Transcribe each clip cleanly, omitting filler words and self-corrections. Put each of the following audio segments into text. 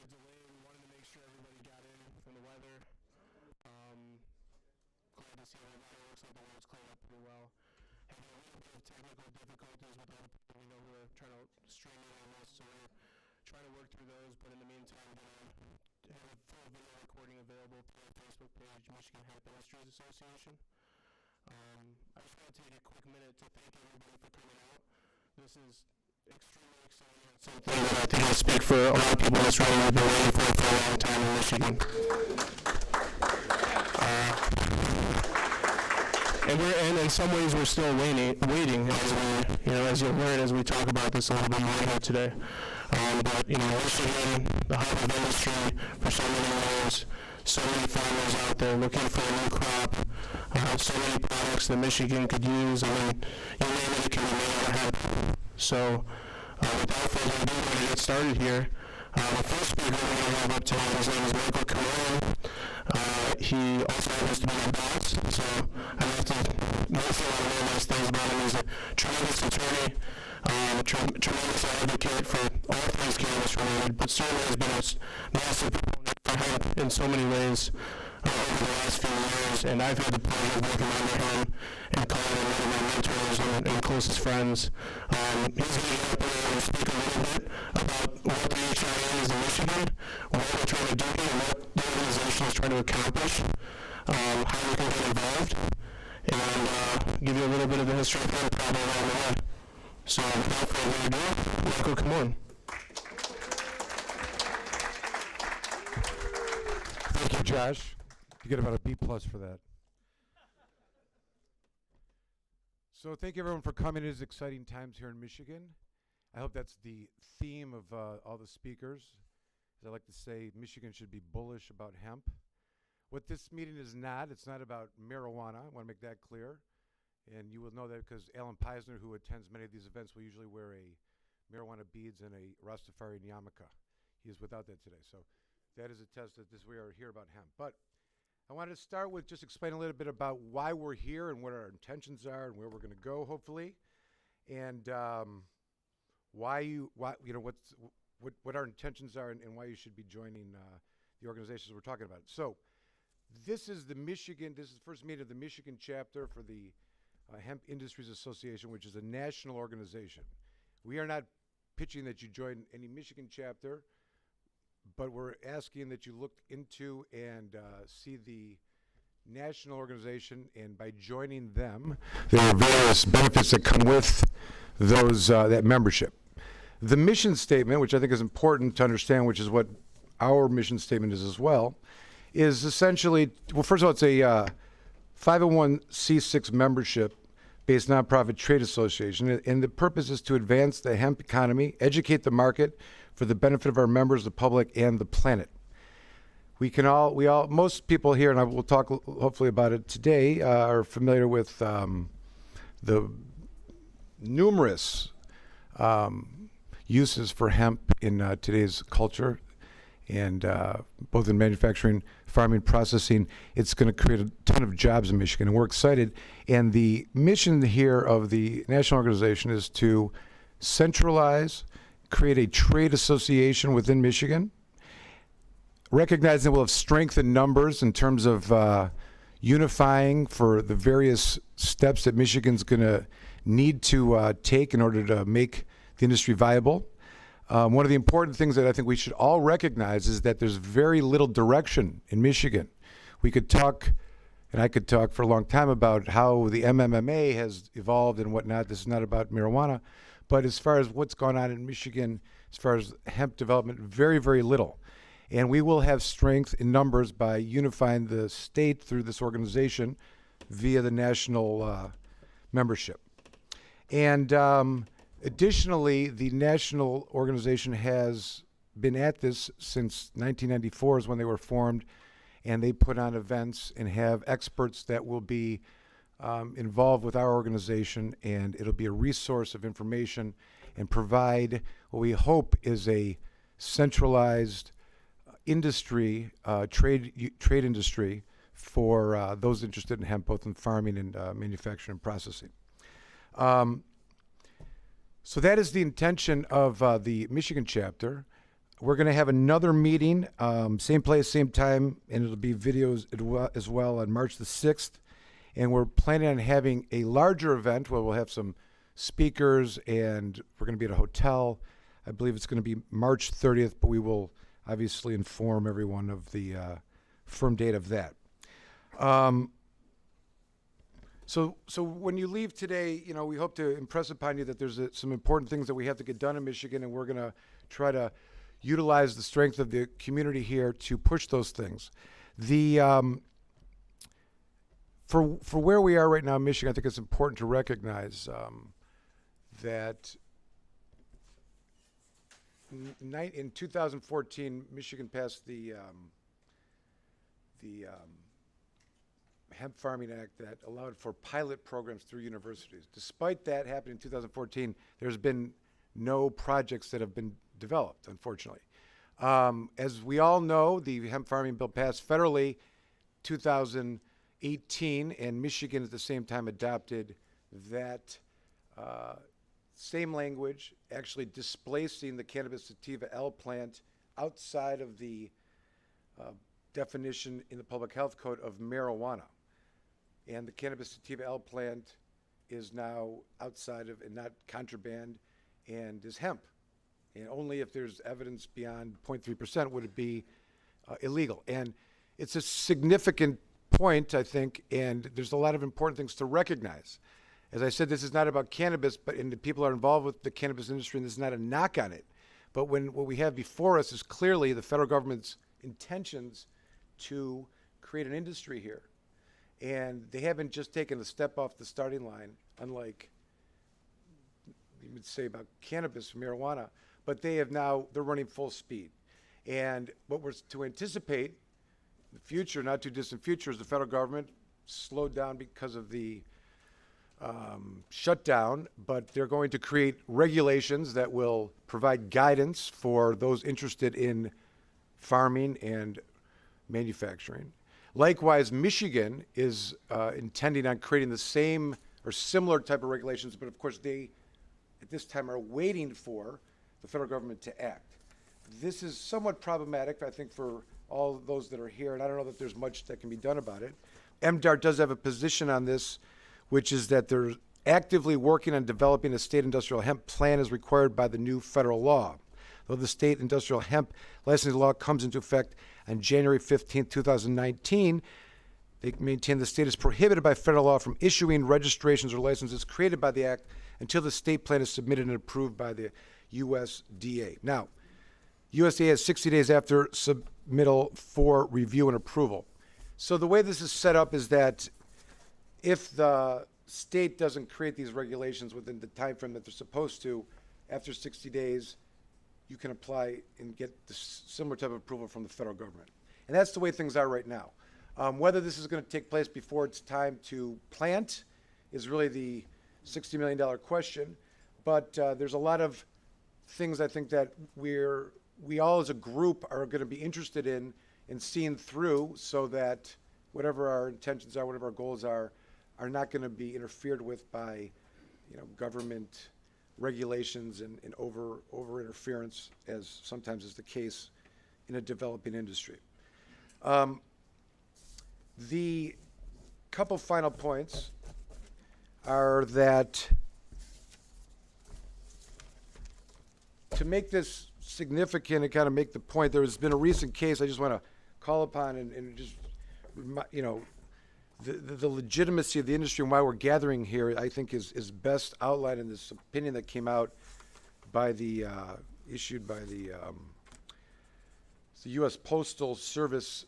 a delay. We wanted to make sure everybody got in from the weather. Glad to see everybody. Looks like the road's cleared up pretty well. Having a little bit of technical difficulties with all the people we know who are trying to stream in on this, so we're trying to work through those. But in the meantime, we're going to have a full video recording available through our Facebook page, Michigan Hemp Industries Association. I just want to take a quick minute to thank everybody for coming out. This is extremely exciting. It's something that I think will speak for a lot of people in this room. We've been waiting for it for a long time in Michigan. And in some ways we're still waiting as we, as you'll learn as we talk about this a little bit more here today. But Michigan, the hub of industry for so many years, so many farmers out there looking for a new crop, so many products that Michigan could use. I mean, you name it, it can be made out of hemp. So, without further ado, we're going to get started here. The first speaker we're going to have up tonight, his name is Komorn. He also happens to be my boss, so I have to say a lot of really nice things about him. He's a tremendous attorney, tremendous advocate for all things cannabis related, but certainly has been a massive proponent for hemp in so many ways over the last few years, and I've had the pleasure of working under him and calling him one of my mentors and closest friends. He's going to get up here and speak a little bit about what the HRA is in Michigan, what we're trying to do here, and what the organization is trying to accomplish, how we can get involved, and give you a little bit of the history of hemp probably along the way. So without further ado, come on. Thank you, Josh. You get about a B+ for that. So thank you everyone for coming. It is exciting times here in Michigan. I hope that's the theme of all the speakers. As I like to say, Michigan should be bullish about hemp. What this meeting is not, it's not about marijuana. I want to make that clear. And you will know that because Alan Peisner, who attends many of these events, will usually wear a marijuana beads and a Rastafarian yarmulke. He is without that today. So that is a test that we are here about hemp. But I wanted to start with just explain a little bit about why we're here and what our intentions are and where we're going to go, hopefully, and what our intentions are and why you should be joining the organizations we're talking about. So this is the first meeting of the Michigan chapter for the Hemp Industries Association, which is a national organization. We are not pitching that you join any Michigan chapter, but we're asking that you look into and see the national organization, and by joining them, there are various benefits that come with those that membership. The mission statement, which I think is important to understand, which is what our mission statement is as well, is essentially, well, first of all, it's a 501c6 membership-based nonprofit trade association, and the purpose is to advance the hemp economy, educate the market for the benefit of our members, the public, and the planet. Most people here, and I will talk hopefully about it today, are familiar with the numerous uses for hemp in today's culture, and both in manufacturing, farming, processing. It's going to create a ton of jobs in Michigan, and we're excited. And the mission here of the national organization is to centralize, create a trade association within Michigan, recognizing that we'll have strength in numbers in terms of unifying for the various steps that Michigan's going to need to take in order to make the industry viable. One of the important things that I think we should all recognize is that there's very little direction in Michigan. We could talk, and I could talk for a long time about how the MMMA has evolved and whatnot. This is not about marijuana. But as far as what's gone on in Michigan, as far as hemp development, very, very little. And we will have strength in numbers by unifying the state through this organization via the national membership. And additionally, the national organization has been at this since 1994 is when they were formed, and they put on events and have experts that will be involved with our organization, and it'll be a resource of information and provide what we hope is a centralized industry, trade industry for those interested in hemp, both in farming and manufacturing and processing. So that is the intention of the Michigan chapter. We're going to have another meeting, same place, same time, and it'll be videos as well on March the 6th. And we're planning on having a larger event where we'll have some speakers, and we're going to be at a hotel. I believe it's going to be March 30th, but we will obviously inform everyone of the firm date of that. So when you leave today, you know, we hope to impress upon you that there's some important things that we have to get done in Michigan, and we're going to try to utilize the strength of the community here to push those things. For where we are right now in Michigan, I think it's important to recognize that in 2014, Michigan passed the Hemp Farming Act that allowed for pilot programs through universities. Despite that happening in 2014, there's been no projects that have been developed, unfortunately. As we all know, the hemp farming bill passed federally 2018, and Michigan at the same time adopted that same language, actually displacing the cannabis sativa L plant outside of the definition in the public health code of marijuana. And the cannabis sativa L plant is now outside of and not contraband and is hemp. And only if there's evidence beyond 0.3% would it be illegal. And it's a significant point, I think, and there's a lot of important things to recognize. As I said, this is not about cannabis, but the people are involved with the cannabis industry, and this is not a knock on it. But what we have before us is clearly the federal government's intentions to create an industry here. And they haven't just taken a step off the starting line, unlike you would say about cannabis or marijuana, but they're running full speed. And what we're to anticipate in the future, not too distant future, is the federal government slowed down because of the shutdown, but they're going to create regulations that will provide guidance for those interested in farming and manufacturing. Likewise, Michigan is intending on creating the same or similar type of regulations, but of course they, at this time, are waiting for the federal government to act. This is somewhat problematic, I think, for all those that are here, and I don't know that there's much that can be done about it. MDART does have a position on this, which is that they're actively working on developing a state industrial hemp plan as required by the new federal law. Though the state industrial hemp licensing law comes into effect on January 15, 2019, they maintain the state is prohibited by federal law from issuing registrations or licenses created by the act until the state plan is submitted and approved by the USDA. Now, USDA has 60 days after submittal for review and approval. So the way this is set up is that if the state doesn't create these regulations within the time frame that they're supposed to, after 60 days, you can apply and get the similar type of approval from the federal government. And that's the way things are right now. Whether this is going to take place before it's time to plant is really the $60 million question. But there's a lot of things I think that we all as a group are going to be interested in and seeing through, so that whatever our intentions are, whatever our goals are not going to be interfered with by, government regulations and over interference, as sometimes is the case in a developing industry. The couple final points are that to make this significant and kind of make the point, there has been a recent case I just want to call upon and just, the legitimacy of the industry and why we're gathering here, I think is best outlined in this opinion that came out by issued by the U.S. Postal Service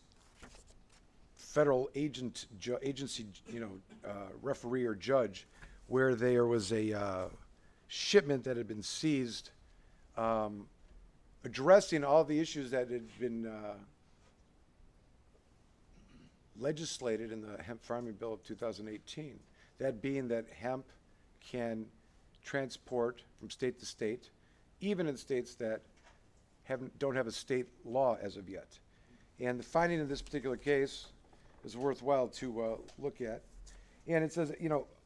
federal agency, referee or judge, where there was a shipment that had been seized, addressing all the issues that had been legislated in the hemp farming bill of 2018. That being that hemp can transport from state to state, even in states that don't have a state law as of yet. And the finding in this particular case is worthwhile to look at. And it says,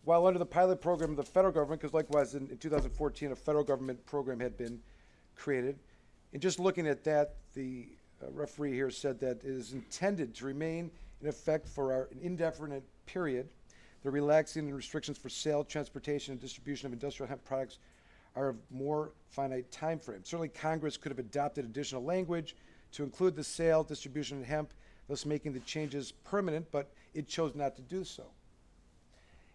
while under the pilot program of the federal government, because likewise in 2014 a federal government program had been created, And just looking at that, the referee here said that it is intended to remain in effect for an indefinite period. The relaxing and restrictions for sale, transportation, and distribution of industrial hemp products are of more finite time frame. Certainly Congress could have adopted additional language to include the sale, distribution of hemp, thus making the changes permanent, but it chose not to do so.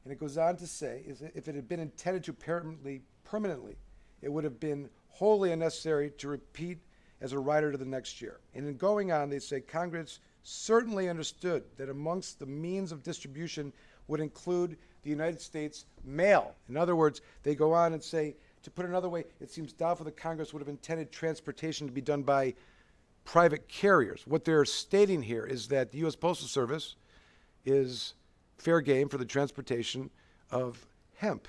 And it goes on to say, if it had been intended to permanently, it would have been wholly unnecessary to repeat as a rider to the next year. And in going on, they say Congress certainly understood that amongst the means of distribution would include the United States mail. In other words, they go on and say, to put it another way, it seems doubtful that Congress would have intended transportation to be done by private carriers. What they're stating here is that the U.S. Postal Service is fair game for the transportation of hemp,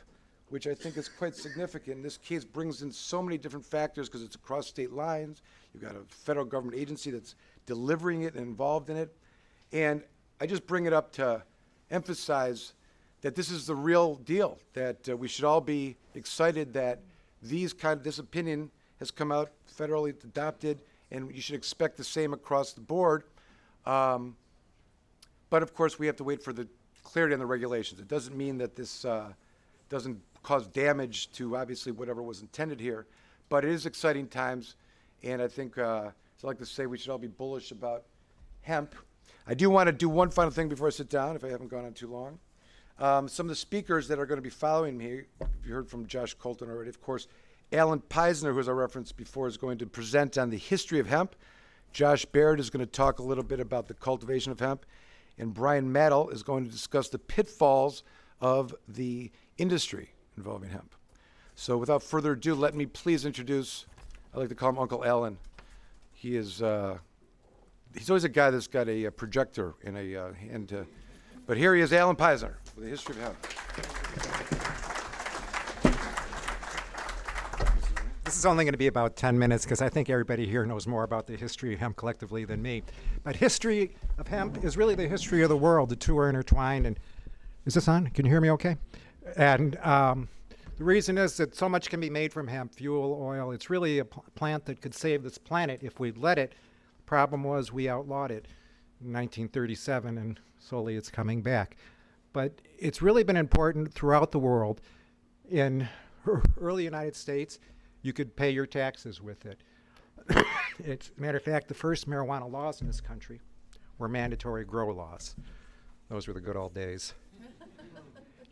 which I think is quite significant. This case brings in so many different factors because it's across state lines. You've got a federal government agency that's delivering it and involved in it. And I just bring it up to emphasize that this is the real deal, that we should all be excited that this opinion has come out federally adopted, and you should expect the same across the board. But of course, we have to wait for the clarity on the regulations. It doesn't mean that this doesn't cause damage to obviously whatever was intended here, but it is exciting times, and I think, as I like to say, we should all be bullish about hemp. I do want to do one final thing before I sit down, if I haven't gone on too long. Some of the speakers that are going to be following me, you heard from Josh Colton already, of course, Alan Peisner, who was our reference before, is going to present on the history of hemp. Josh Barrett is going to talk a little bit about the cultivation of hemp. And Brian Maydel is going to discuss the pitfalls of the industry involving hemp. So without further ado, let me please introduce, I like to call him Uncle Alan. He is, he's always a guy that's got a projector in a hand. But here he is, Alan Peisner, with the history of hemp. This is only going to be about 10 minutes because I think everybody here knows more about the history of hemp collectively than me. But history of hemp is really the history of the world. The two are intertwined. And is this on? Can you hear me okay? And the reason is that so much can be made from hemp, fuel, oil. It's really a plant that could save this planet if we'd let it. The problem was we outlawed it in 1937, and slowly it's coming back. But it's really been important throughout the world. In early United States, you could pay your taxes with it. It's, matter of fact, the first marijuana laws in this country were mandatory grow laws. Those were the good old days.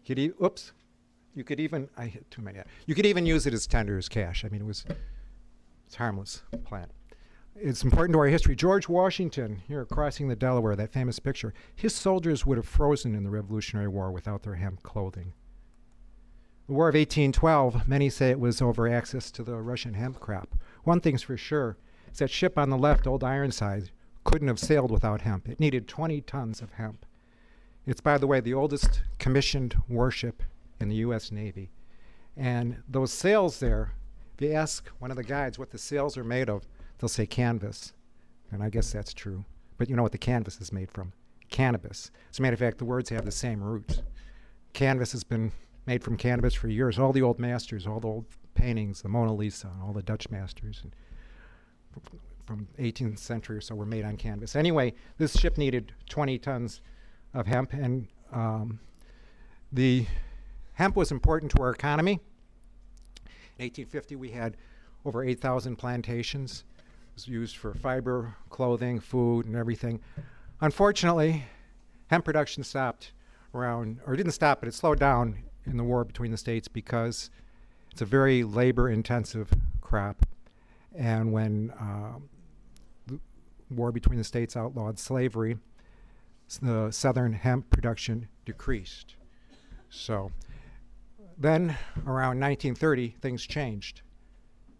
You could even, I hit too many. You could even use it as tender as cash. I mean, it's a harmless plant. It's important to our history. George Washington, here crossing the Delaware, that famous picture, his soldiers would have frozen in the Revolutionary War without their hemp clothing. The War of 1812, many say it was over access to the Russian hemp crop. One thing's for sure, is that ship on the left, Old Ironside, couldn't have sailed without hemp. It needed 20 tons of hemp. It's, by the way, the oldest commissioned warship in the U.S. Navy. And those sails there, if you ask one of the guides what the sails are made of, they'll say canvas. And I guess that's true. But you know what the canvas is made from? Cannabis. As a matter of fact, the words have the same roots. Canvas has been made from cannabis for years. All the old masters, all the old paintings, the Mona Lisa, all the Dutch masters and from 18th century or so were made on canvas. Anyway, this ship needed 20 tons of hemp, and the hemp was important to our economy. In 1850, we had over 8,000 plantations. It was used for fiber, clothing, food, and everything. Unfortunately, hemp production stopped around, or didn't stop, but it slowed down in the war between the states because it's a very labor-intensive crop. And when the war between the states outlawed slavery, the southern hemp production decreased. So then, around 1930, things changed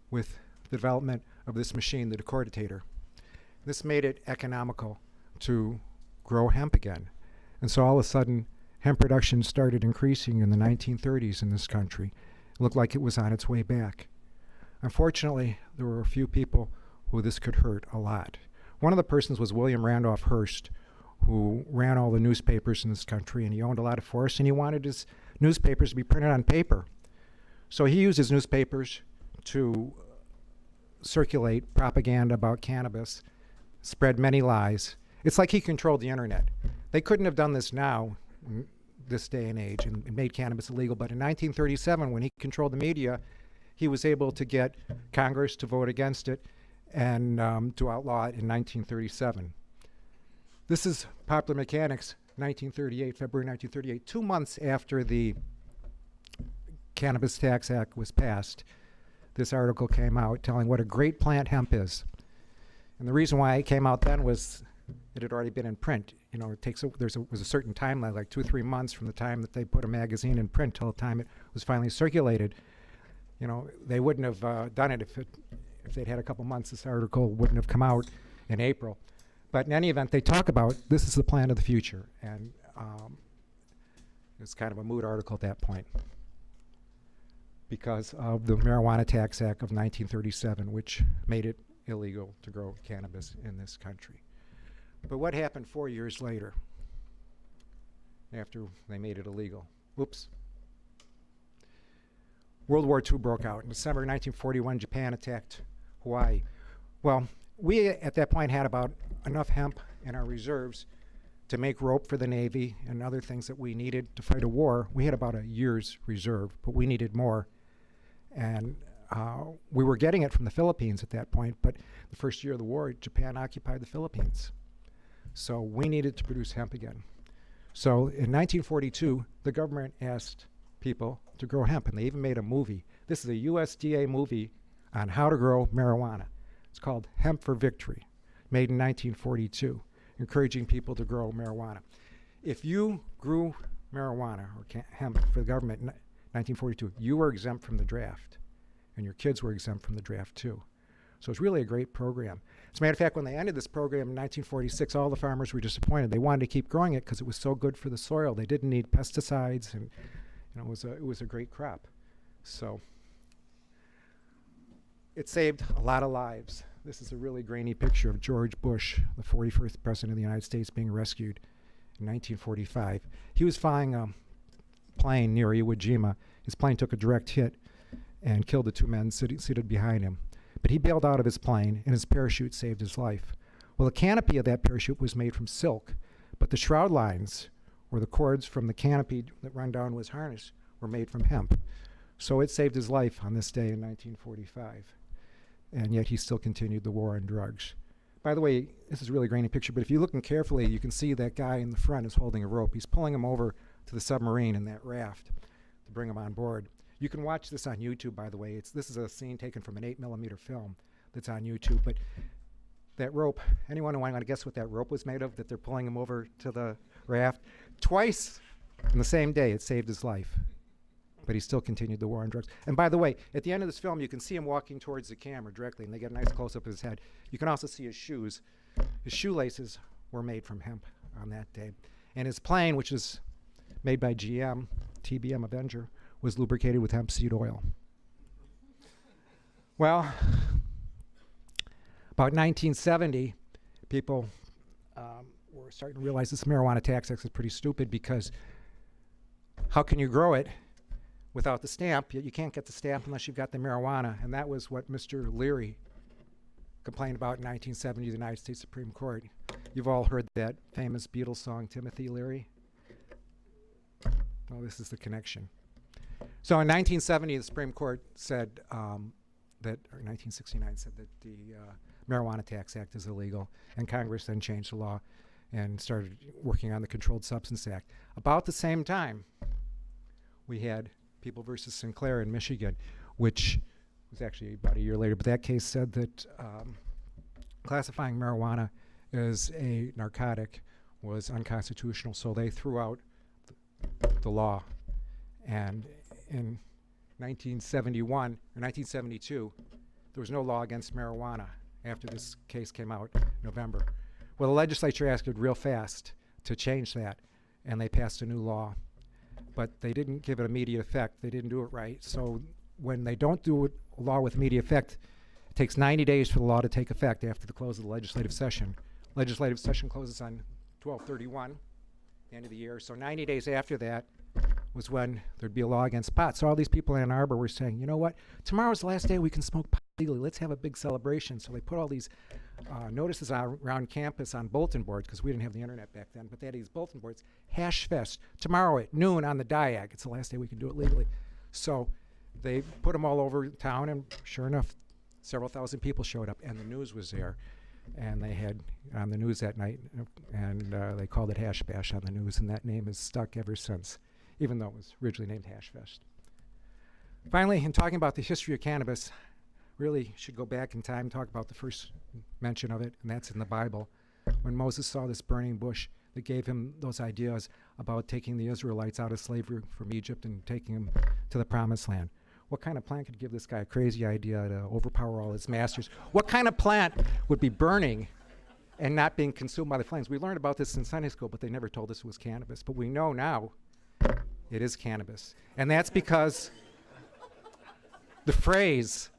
with the development of this machine, the decorticator. This made it economical to grow hemp again. And so all of a sudden, hemp production started increasing in the 1930s in this country. It looked like it was on its way back. Unfortunately, there were a few people who this could hurt a lot. One of the persons was William Randolph Hearst, who ran all the newspapers in this country, and he owned a lot of forests, and he wanted his newspapers to be printed on paper. So he used his newspapers to circulate propaganda about cannabis, spread many lies. It's like he controlled the internet. They couldn't have done this now, in this day and age, and made cannabis illegal. But in 1937, when he controlled the media, he was able to get Congress to vote against it and to outlaw it in 1937. This is Popular Mechanics, 1938, February 1938, 2 months after the Cannabis Tax Act was passed. This article came out telling what a great plant hemp is. And the reason why it came out then was it had already been in print. You know, it takes was a certain timeline, like 2 or 3 months from the time that they put a magazine in print till the time it was finally circulated. You know, they wouldn't have done it if they'd had a couple months. This article wouldn't have come out in April. But in any event, they talk about this is the plan of the future, and it's kind of a mood article at that point because of the Marijuana Tax Act of 1937, which made it illegal to grow cannabis in this country. But what happened 4 years later after they made it illegal? Whoops. World War II broke out. In December 1941, Japan attacked Hawaii. Well, we at that point had about enough hemp in our reserves to make rope for the Navy and other things that we needed to fight a war. We had about a year's reserve, but we needed more. And we were getting it from the Philippines at that point, but the first year of the war, Japan occupied the Philippines. So we needed to produce hemp again. So in 1942, the government asked people to grow hemp, and they even made a movie. This is a USDA movie on how to grow marijuana. It's called Hemp for Victory, made in 1942, encouraging people to grow marijuana. If you grew marijuana or hemp for the government in 1942, you were exempt from the draft, and your kids were exempt from the draft too. So it's really a great program. As a matter of fact, when they ended this program in 1946, all the farmers were disappointed. They wanted to keep growing it because it was so good for the soil. They didn't need pesticides, and you know, it was a great crop. So it saved a lot of lives. This is a really grainy picture of George Bush, the 41st president of the United States, being rescued in 1945. He was flying a plane near Iwo Jima. His plane took a direct hit and killed the 2 men seated behind him. But he bailed out of his plane, and his parachute saved his life. Well, the canopy of that parachute was made from silk, but the shroud lines, or the cords from the canopy that run down to his harness, were made from hemp. So it saved his life on this day in 1945. And yet he still continued the war on drugs. By the way, this is a really grainy picture, but if you look carefully, you can see that guy in the front is holding a rope. He's pulling him over to the submarine in that raft to bring him on board. You can watch this on YouTube, by the way. This is a scene taken from an 8mm film that's on YouTube. But that rope, anyone want to guess what that rope was made of that they're pulling him over to the raft? Twice in the same day, it saved his life. But he still continued the war on drugs. And by the way, at the end of this film, you can see him walking towards the camera directly, and they get a nice close-up of his head. You can also see his shoes. His shoelaces were made from hemp on that day. And his plane, which is made by GM, TBM Avenger, was lubricated with hemp seed oil. Well, about 1970, people were starting to realize this marijuana tax act is pretty stupid because how can you grow it without the stamp? You can't get the stamp unless you've got the marijuana, and that was what Mr. Leary complained about in 1970 to the United States Supreme Court. You've all heard that famous Beatles song, Timothy Leary? Well, this is the connection. So in 1970, the Supreme Court said or 1969 said that the Marijuana Tax Act is illegal, and Congress then changed the law and started working on the Controlled Substance Act. About the same time, we had People versus Sinclair in Michigan, which was actually about a year later, but that case said that classifying marijuana as a narcotic was unconstitutional, so they threw out the law. And in 1971 or 1972, there was no law against marijuana after this case came out in November. Well, the legislature acted real fast to change that, and they passed a new law. But they didn't give it immediate effect. They didn't do it right. So when they don't do a law with immediate effect, it takes 90 days for the law to take effect after the close of the legislative session. Legislative session closes on 12/31, the end of the year. So 90 days after that was when there'd be a law against pot. So all these people in Ann Arbor were saying, you know what, tomorrow's the last day we can smoke pot legally. Let's have a big celebration. So they put all these notices around campus on bulletin boards, because we didn't have the internet back then, but they had these bulletin boards. Hash Fest, tomorrow at noon on the Diag. It's the last day we can do it legally. So they put them all over town, and sure enough, several thousand people showed up, and the news was there. And they had on the news that night, and they called it Hash Bash on the news, and that name has stuck ever since, even though it was originally named Hash Fest. Finally, in talking about the history of cannabis, really should go back in time and talk about the first mention of it, and that's in the Bible. When Moses saw this burning bush that gave him those ideas about taking the Israelites out of slavery from Egypt and taking them to the Promised Land. What kind of plant could give this guy a crazy idea to overpower all his masters? What kind of plant would be burning and not being consumed by the flames? We learned about this in Sunday school, but they never told us it was cannabis. But we know now it is cannabis. And that's because the phrase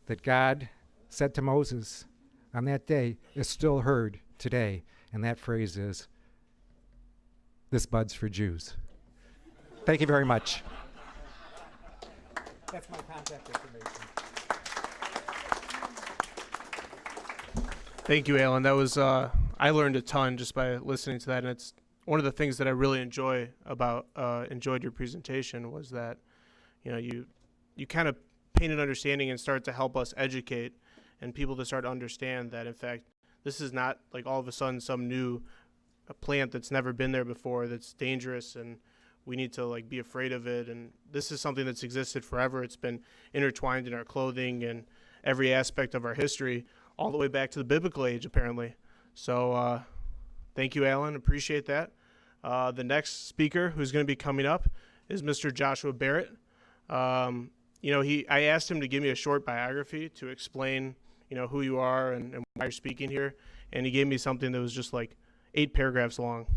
that God said to Moses on that day is still heard today. And that phrase is, "This bud's for Jews." Thank you very much. That's my contact information. Thank you, Alan. That was I learned a ton just by listening to that, and it's one of the things that I really enjoyed your presentation was that, you kind of paint an understanding and start to help us educate and people to start to understand that, in fact, this is not like all of a sudden some new plant that's never been there before that's dangerous and we need to be afraid of it. And this is something that's existed forever. It's been intertwined in our clothing and every aspect of our history all the way back to the biblical age, apparently. So thank you, Alan. Appreciate that. The next speaker who's going to be coming up is Mr. Joshua Barrett. I asked him to give me a short biography to explain, who you are and why you're speaking here. And he gave me something that was just 8 paragraphs long.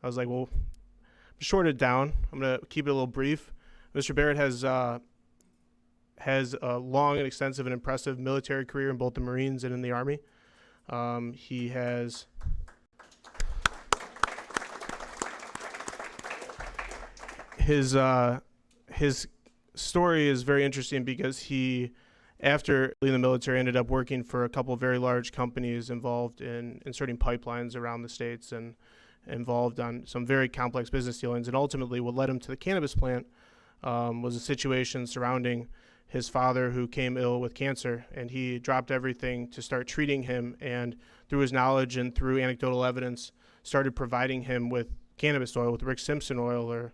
I was like, well, short it down. I'm going to keep it a little brief. Mr. Barrett has a long and extensive and impressive military career in both the Marines and in the Army. He has his story is very interesting because he, after leaving the military, ended up working for a couple of very large companies involved in inserting pipelines around the states and involved on some very complex business dealings. And ultimately what led him to the cannabis plant was a situation surrounding his father, who came ill with cancer, and he dropped everything to start treating him, and through his knowledge and through anecdotal evidence started providing him with cannabis oil, with Rick Simpson oil, or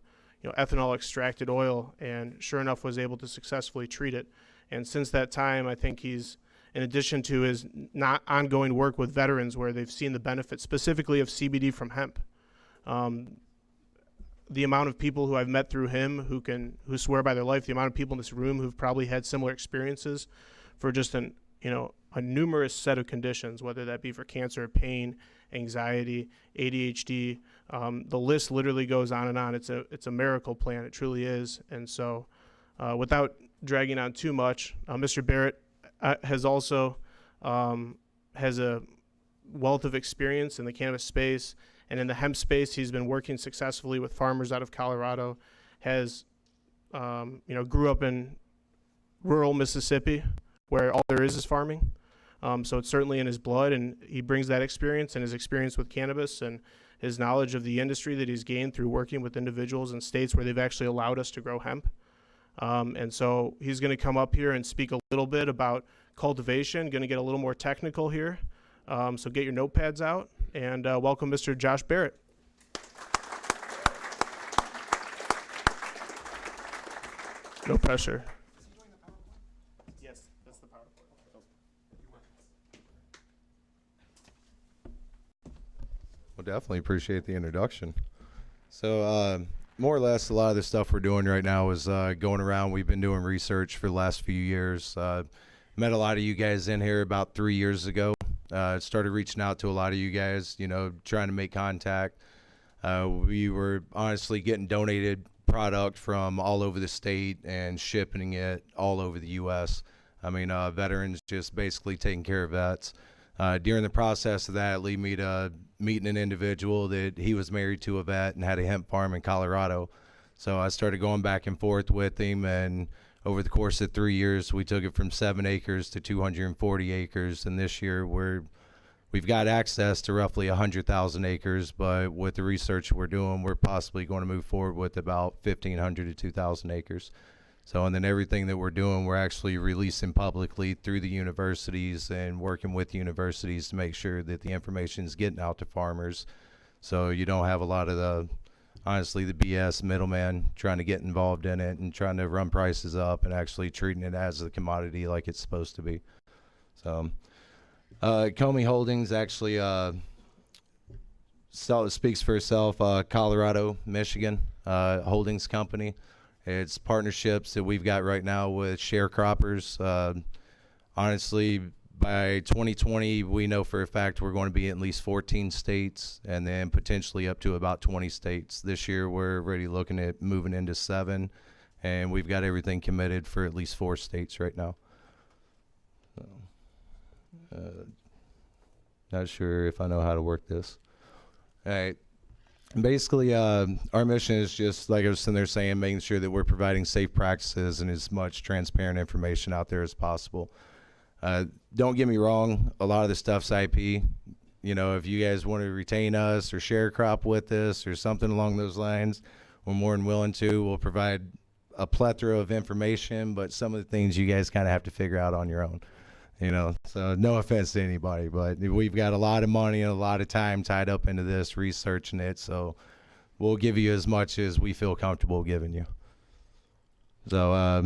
ethanol extracted oil, and sure enough was able to successfully treat it. And since that time, I think he's, in addition to his not ongoing work with veterans where they've seen the benefits specifically of CBD from hemp, the amount of people who I've met through him who swear by their life, the amount of people in this room who've probably had similar experiences for just a numerous set of conditions, whether that be for cancer, pain, anxiety, ADHD, the list literally goes on and on. It's a miracle plant. It truly is. And so without dragging on too much, Mr. Barrett has also has a wealth of experience in the cannabis space, and in the hemp space. He's been working successfully with farmers out of Colorado, has grew up in rural Mississippi where all there is farming. So it's certainly in his blood, and he brings that experience and his experience with cannabis and his knowledge of the industry that he's gained through working with individuals in states where they've actually allowed us to grow hemp. And so he's going to come up here and speak a little bit about cultivation, going to get a little more technical here. So get your notepads out, and welcome Mr. Josh Barrett. No pressure. Yes, that's the PowerPoint. Well, definitely appreciate the introduction. So more or less, a lot of the stuff we're doing right now is going around. We've been doing research for the last few years. Met a lot of you guys in here about 3 years ago. Started reaching out to a lot of you guys, trying to make contact. We were honestly getting donated product from all over the state and shipping it all over the U.S. I mean, veterans just basically taking care of vets. During the process of that, it led me to meeting an individual that he was married to a vet and had a hemp farm in Colorado. So I started going back and forth with him, and over the course of 3 years, we took it from 7 acres to 240 acres, and this year we've got access to roughly 100,000 acres, but with the research we're doing, we're possibly going to move forward with about 1,500 to 2,000 acres. So, and then everything that we're doing, we're actually releasing publicly through the universities and working with universities to make sure that the information is getting out to farmers. So you don't have a lot of honestly, the BS middleman trying to get involved in it and trying to run prices up and actually treating it as a commodity like it's supposed to be. So, Comey Holdings actually speaks for itself. Colorado, Michigan holdings company. It's partnerships that we've got right now with sharecroppers. Honestly, by 2020, we know for a fact we're going to be in at least 14 states and then potentially up to about 20 states. This year, we're already looking at moving into 7, and we've got everything committed for at least 4 states right now. So, not sure if I know how to work this. All right. Basically, our mission is just, like I was sitting there saying, making sure that we're providing safe practices and as much transparent information out there as possible. Don't get me wrong, a lot of the stuff's IP. You know, if you guys want to retain us or share a crop with us or something along those lines, we're more than willing to. We'll provide a plethora of information, but some of the things you guys kind of have to figure out on your own. You know, so no offense to anybody, but we've got a lot of money and a lot of time tied up into this, researching it, so we'll give you as much as we feel comfortable giving you. So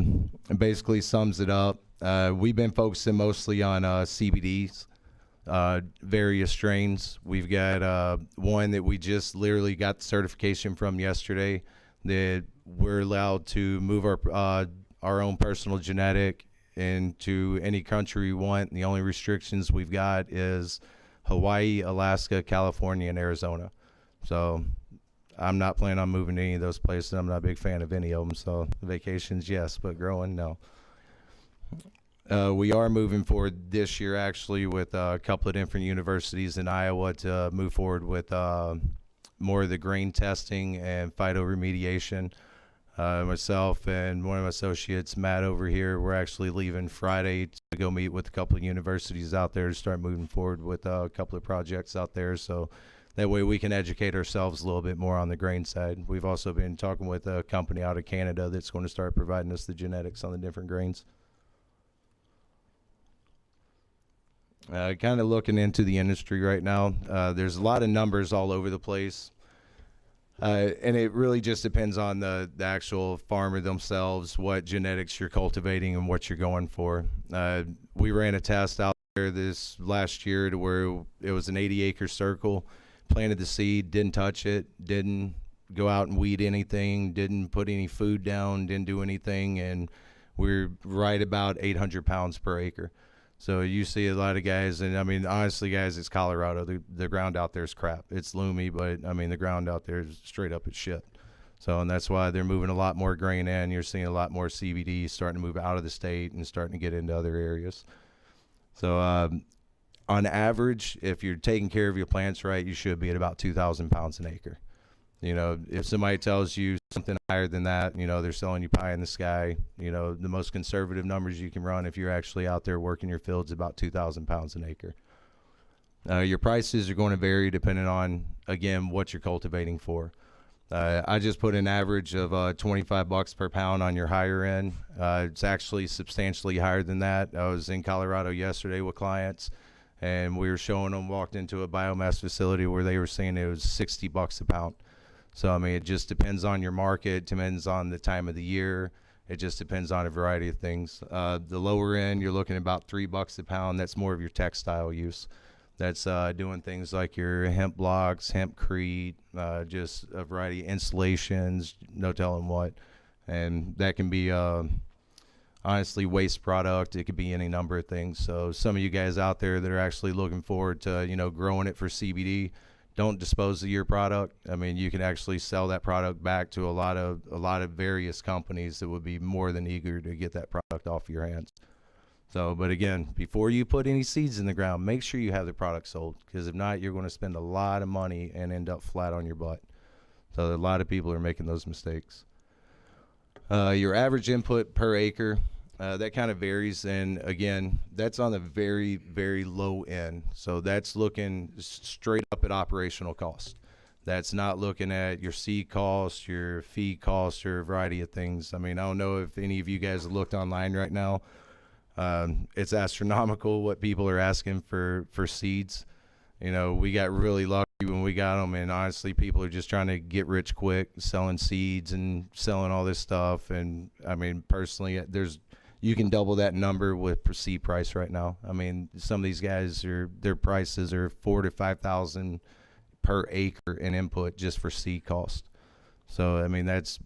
it basically sums it up. We've been focusing mostly on CBDs, various strains. We've got one that we just literally got the certification from yesterday that we're allowed to move our own personal genetic into any country we want. The only restrictions we've got is Hawaii, Alaska, California, and Arizona. So I'm not planning on moving to any of those places. I'm not a big fan of any of them. So vacations, yes, but growing, no. We are moving forward this year actually with a couple of different universities in Iowa to move forward with more of the grain testing and phytoremediation. Myself and one of my associates, Matt, over here, we're actually leaving Friday to go meet with a couple of universities out there to start moving forward with a couple of projects out there. So that way we can educate ourselves a little bit more on the grain side. We've also been talking with a company out of Canada that's going to start providing us the genetics on the different grains. Kind of looking into the industry right now, there's a lot of numbers all over the place. And it really just depends on the actual farmer themselves, what genetics you're cultivating and what you're going for. We ran a test out there this last year to where it was an 80-acre circle, planted the seed, didn't touch it, didn't go out and weed anything, didn't put any food down, didn't do anything, and we're right about 800 pounds per acre. So you see a lot of guys, and I mean, honestly, guys, it's Colorado. The ground out there is crap. It's loomy, but I mean, the ground out there is straight up as shit. So, and that's why they're moving a lot more grain in. You're seeing a lot more CBD starting to move out of the state and starting to get into other areas. So, on average, if you're taking care of your plants right, you should be at about 2,000 pounds an acre. You know, if somebody tells you something higher than that, you know, they're selling you pie in the sky. You know, the most conservative numbers you can run if you're actually out there working your fields about 2,000 pounds an acre. Your prices are going to vary depending on, again, what you're cultivating for. I just put an average of $25 per pound on your higher end. It's actually substantially higher than that. I was in Colorado yesterday with clients, and we were showing them, walked into a biomass facility where they were saying it was $60 a pound. So, I mean, it just depends on your market, depends on the time of the year. It just depends on a variety of things. The lower end, you're looking at about $3 a pound. That's more of your textile use. That's doing things like your hemp blocks, hempcrete, just a variety of installations, no telling what. And that can be, honestly, waste product. It could be any number of things. So some of you guys out there that are actually looking forward to, you know, growing it for CBD, don't dispose of your product. I mean, you can actually sell that product back to a lot of various companies that would be more than eager to get that product off your hands. So, but again, before you put any seeds in the ground, make sure you have the product sold, because if not, you're going to spend a lot of money and end up flat on your butt. So a lot of people are making those mistakes. Your average input per acre, that kind of varies, and again, that's on the very, very low end. So that's looking straight up at operational cost. That's not looking at your seed cost, your feed cost, or a variety of things. I mean, I don't know if any of you guys have looked online right now. It's astronomical what people are asking for seeds. You know, we got really lucky when we got them, and honestly, people are just trying to get rich quick, selling seeds and selling all this stuff. And I mean, personally, you can double that number with seed price right now. I mean, some of these guys their prices are $4,000 to $5,000 per acre in input just for seed cost. So I mean, that's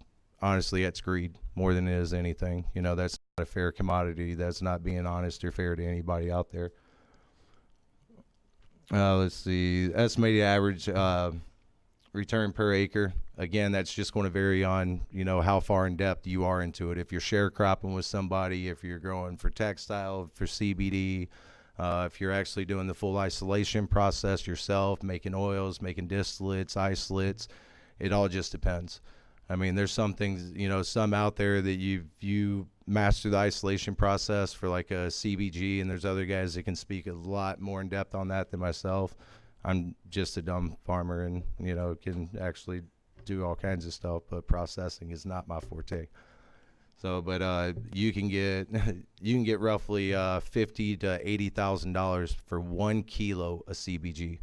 greed more than it is anything. You know, that's not a fair commodity. That's not being honest or fair to anybody out there. Let's see, estimated average return per acre. Again, that's just going to vary on, you know, how far in depth you are into it. If you're sharecropping with somebody, if you're growing for textile, for CBD, if you're actually doing the full isolation process yourself, making oils, making distillates, isolates, it all just depends. I mean, there's some things, you know, some out there that you master the isolation process for like a CBG, and there's other guys that can speak a lot more in depth on that than myself. I'm just a dumb farmer and, you know, can actually do all kinds of stuff, but processing is not my forte. So, but you can get roughly $50,000 to $80,000 for 1 kilo of CBG.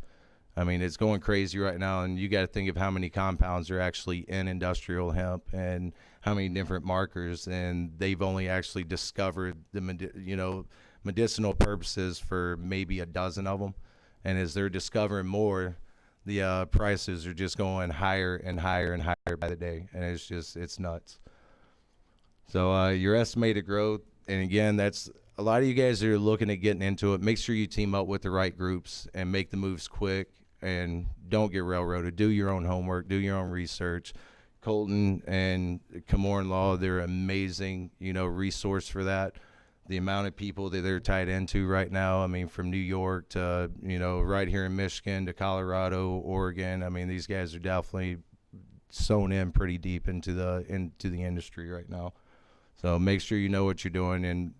I mean, it's going crazy right now, and you got to think of how many compounds are actually in industrial hemp and how many different markers, and they've only actually discovered the, you know, medicinal purposes for maybe a dozen of them. And as they're discovering more, the prices are just going higher and higher and higher by the day, and it's nuts. So your estimated growth, and again, that's a lot of you guys that are looking at getting into it. Make sure you team up with the right groups and make the moves quick, and don't get railroaded. Do your own homework, do your own research. Colton and Komorn Law, they're amazing, you know, resource for that. The amount of people that they're tied into right now, I mean, from New York to, you know, right here in Michigan to Colorado, Oregon. I mean, these guys are definitely sewn in pretty deep into the industry right now. So make sure you know what you're doing. And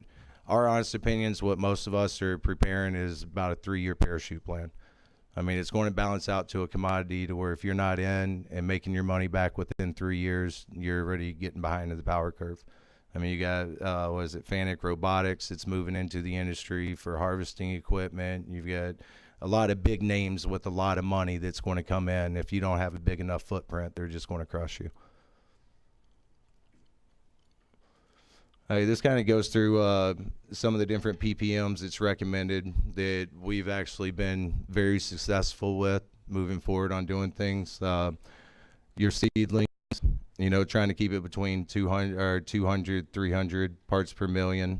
our honest opinions, what most of us are preparing is about a 3-year parachute plan. I mean, it's going to balance out to a commodity to where if you're not in and making your money back within 3 years, you're already getting behind the power curve. I mean, you got, Fanic Robotics, it's moving into the industry for harvesting equipment. You've got a lot of big names with a lot of money that's going to come in. If you don't have a big enough footprint, they're just going to crush you. This kind of goes through some of the different PPMs it's recommended that we've actually been very successful with moving forward on doing things. Your seedlings, you know, trying to keep it between 200, 300 parts per million.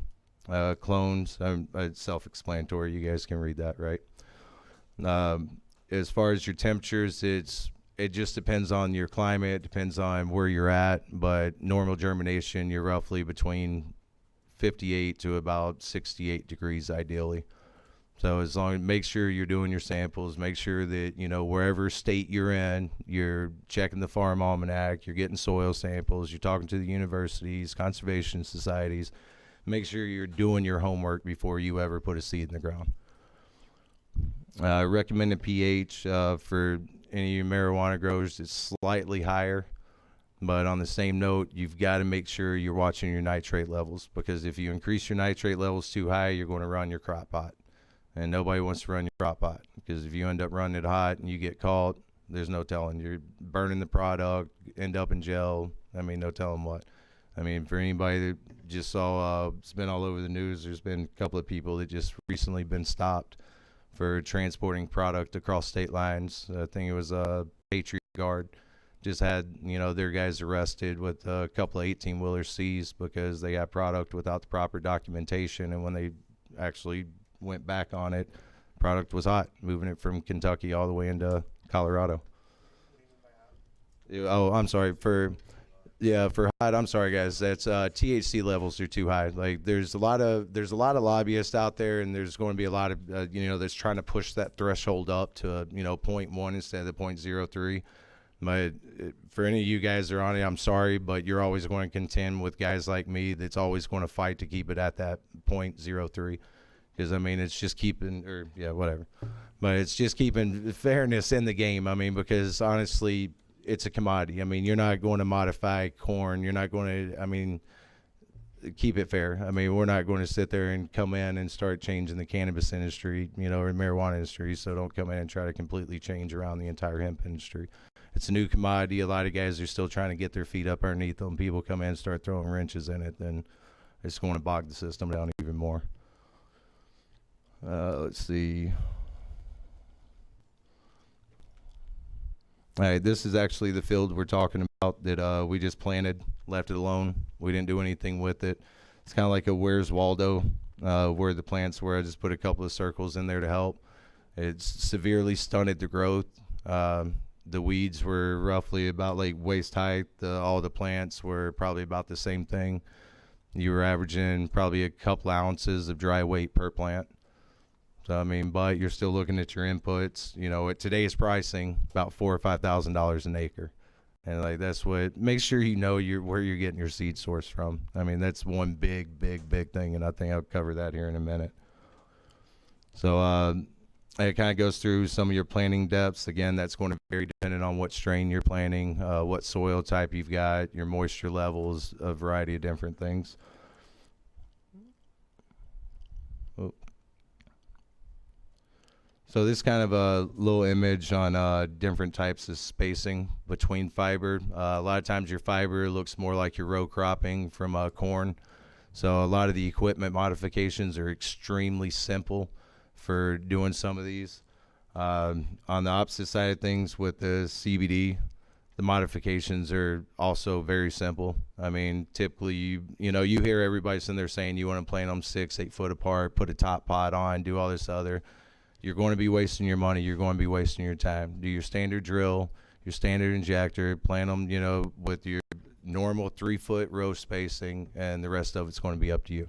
Clones, it's self-explanatory. You guys can read that, right? As far as your temperatures, it just depends on your climate, depends on where you're at, but normal germination, you're roughly between 58 to about 68 degrees ideally. So as long as, make sure you're doing your samples, make sure that, you know, wherever state you're in, you're checking the farm almanac, you're getting soil samples, you're talking to the universities, conservation societies. Make sure you're doing your homework before you ever put a seed in the ground. Recommended pH for any of your marijuana growers is slightly higher, but on the same note, you've got to make sure you're watching your nitrate levels, because if you increase your nitrate levels too high, you're going to run your crop hot, and nobody wants to run your crop hot, because if you end up running it hot and you get caught, there's no telling. You're burning the product, end up in jail. I mean, no telling what. I mean, for anybody that just saw, it's been all over the news, there's been a couple of people that just recently been stopped for transporting product across state lines. I think it was a Patriot Guard just had, you know, their guys arrested with a couple of 18-wheelers seized because they got product without the proper documentation, and when they actually went back on it, product was hot, moving it from Kentucky all the way into Colorado. Oh, I'm sorry, for hot, I'm sorry guys, that's THC levels are too high. Like there's a lot of lobbyists out there, and there's going to be a lot of you know, that's trying to push that threshold up to, you know, 0.1 instead of the 0.03. For any of you guys that are on it, I'm sorry, but you're always going to contend with guys like me that's always going to fight to keep it at that 0.03. Because, I mean, it's just keeping, or yeah, whatever. But it's just keeping fairness in the game. I mean, because honestly, it's a commodity. I mean, you're not going to modify corn. You're not going to, I mean, keep it fair. I mean, we're not going to sit there and come in and start changing the cannabis industry, you know, or marijuana industry. So don't come in and try to completely change around the entire hemp industry. It's a new commodity. A lot of guys are still trying to get their feet up underneath them. People come in and start throwing wrenches in it, then it's going to bog the system down even more. Let's see. All right, this is actually the field we're talking about that we just planted, left it alone. We didn't do anything with it. It's kind of like a Where's Waldo, where the plants were. I just put a couple of circles in there to help. It's severely stunted the growth. The weeds were roughly about like waist height. All the plants were probably about the same thing. You were averaging probably a couple ounces of dry weight per plant. So, I mean, but you're still looking at your inputs, you know, at today's pricing, about $4,000 or $5,000 an acre. And like, that's what, make sure you know where you're getting your seed source from. I mean, that's one big thing. And I think I'll cover that here in a minute. So, it kind of goes through some of your planting depths. Again, that's going to vary depending on what strain you're planting, what soil type you've got, your moisture levels, a variety of different things. So this kind of a little image on different types of spacing between fiber. A lot of times your fiber looks more like your row cropping from corn. So a lot of the equipment modifications are extremely simple for doing some of these. On the opposite side of things with the CBD, the modifications are also very simple. I mean, typically, you know, you hear everybody sitting there saying you want to plant them 6-8 foot apart, put a top pot on, do all this other. You're going to be wasting your money. You're going to be wasting your time. Do your standard drill, your standard injector, plant them, you know, with your normal 3-foot row spacing, and the rest of it's going to be up to you.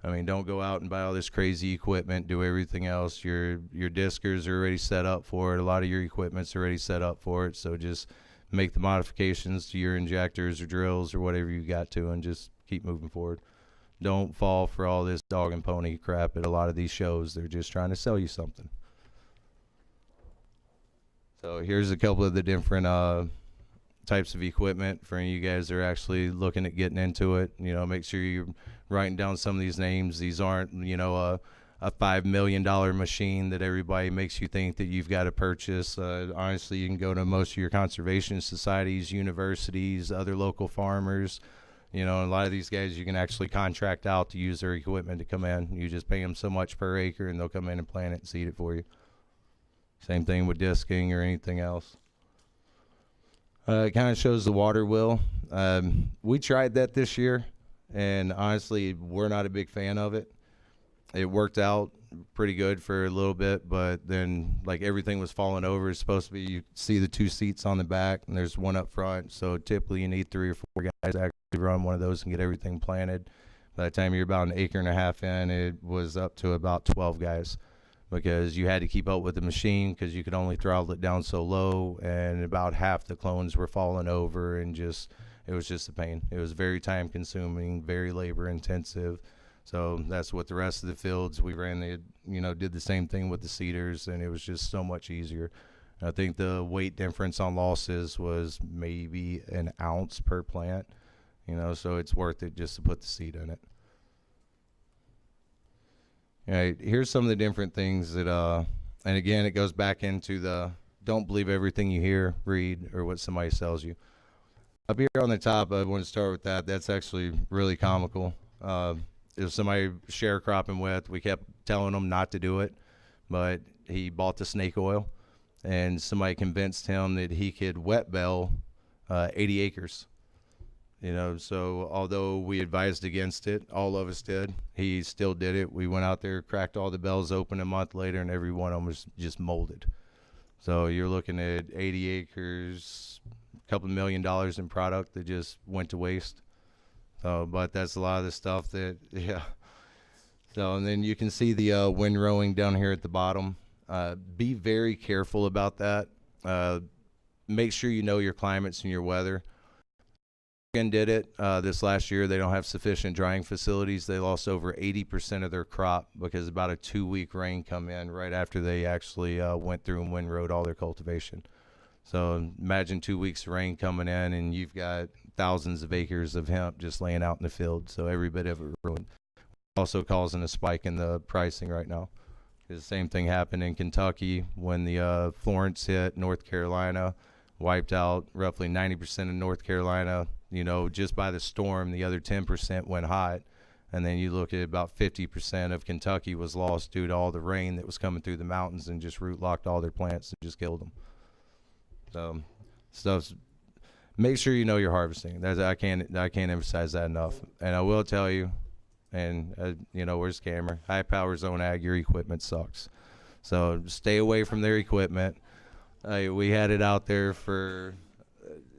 I mean, don't go out and buy all this crazy equipment, do everything else. Your diskers are already set up for it. A lot of your equipment's already set up for it. So just make the modifications to your injectors or drills or whatever you got to, and just keep moving forward. Don't fall for all this dog and pony crap at a lot of these shows. They're just trying to sell you something. So here's a couple of the different types of equipment for any of you guys that are actually looking at getting into it. You know, make sure you're writing down some of these names. These aren't, you know, a $5 million machine that everybody makes you think that you've got to purchase. Honestly, you can go to most of your conservation societies, universities, other local farmers. You know, a lot of these guys you can actually contract out to use their equipment to come in. You just pay them so much per acre, and they'll come in and plant it and seed it for you. Same thing with disking or anything else. It kind of shows the water wheel. We tried that this year, and honestly, we're not a big fan of it. It worked out pretty good for a little bit, but then like everything was falling over. It's supposed to be, you see the 2 seats on the back, and there's one up front. So typically you need 3 or 4 guys to actually run one of those and get everything planted. By the time you're about 1.5 acres in, it was up to about 12 guys, because you had to keep up with the machine because you could only throttle it down so low, and about half the clones were falling over, and just, it was just a pain. It was very time consuming, very labor intensive. So that's what the rest of the fields we ran, they, you know, did the same thing with the seeders, and it was just so much easier. I think the weight difference on losses was maybe an ounce per plant, you know, so it's worth it just to put the seed in it. All right, here's some of the different things that, and again, it goes back into the don't believe everything you hear, read, or what somebody sells you. Up here on the top, I want to start with that. That's actually really comical. It was somebody sharecropping with. We kept telling him not to do it, but he bought the snake oil, and somebody convinced him that he could wet bell 80 acres. You know, so although we advised against it, all of us did, he still did it. We went out there, cracked all the bells open a month later, and every one of them was just molded. So you're looking at 80 acres, a couple $1 million in product that just went to waste. But that's a lot of the stuff that, yeah. So, and then you can see the windrowing down here at the bottom. Be very careful about that. make sure you know your climates and your weather. Oregon did it this last year. They don't have sufficient drying facilities. They lost over 80% of their crop because about a 2-week rain come in right after they actually went through and windrowed all their cultivation. So imagine 2 weeks of rain coming in and you've got thousands of acres of hemp just laying out in the field. So every bit of it ruined. Also causing a spike in the pricing right now. The same thing happened in Kentucky when the Florence hit North Carolina, wiped out roughly 90% of North Carolina. You know, just by the storm, the other 10% went hot. And then you look at about 50% of Kentucky was lost due to all the rain that was coming through the mountains and just root locked all their plants and just killed them. So stuff's, make sure you know you're harvesting. That's, I can't emphasize that enough. And I will tell you, and you know, where's the camera? High power zone ag, your equipment sucks. So stay away from their equipment. We had it out there for,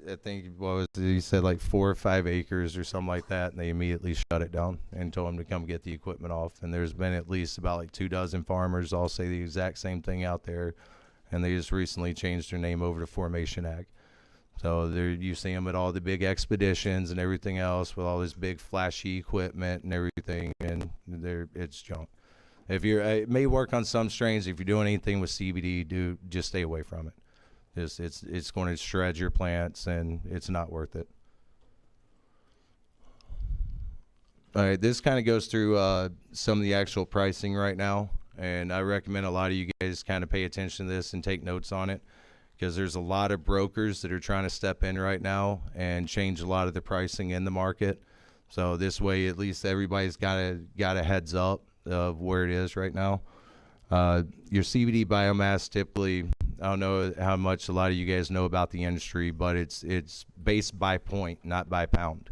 I think, what was it? He said like 4 or 5 acres or something like that, and they immediately shut it down and told them to come get the equipment off. And there's been at least about like 24 farmers all say the exact same thing out there, and they just recently changed their name over to Formation Ag. So there, you see them at all the big expeditions and everything else with all this big flashy equipment and everything, and it's junk. If you're, it may work on some strains. If you're doing anything with CBD, just stay away from it. It's going to shred your plants, and it's not worth it. All right, this kind of goes through some of the actual pricing right now, and I recommend a lot of you guys kind of pay attention to this and take notes on it, because there's a lot of brokers that are trying to step in right now and change a lot of the pricing in the market. So this way, at least everybody's got a heads up of where it is right now. Your CBD biomass typically, I don't know how much a lot of you guys know about the industry, but it's based by point, not by pound.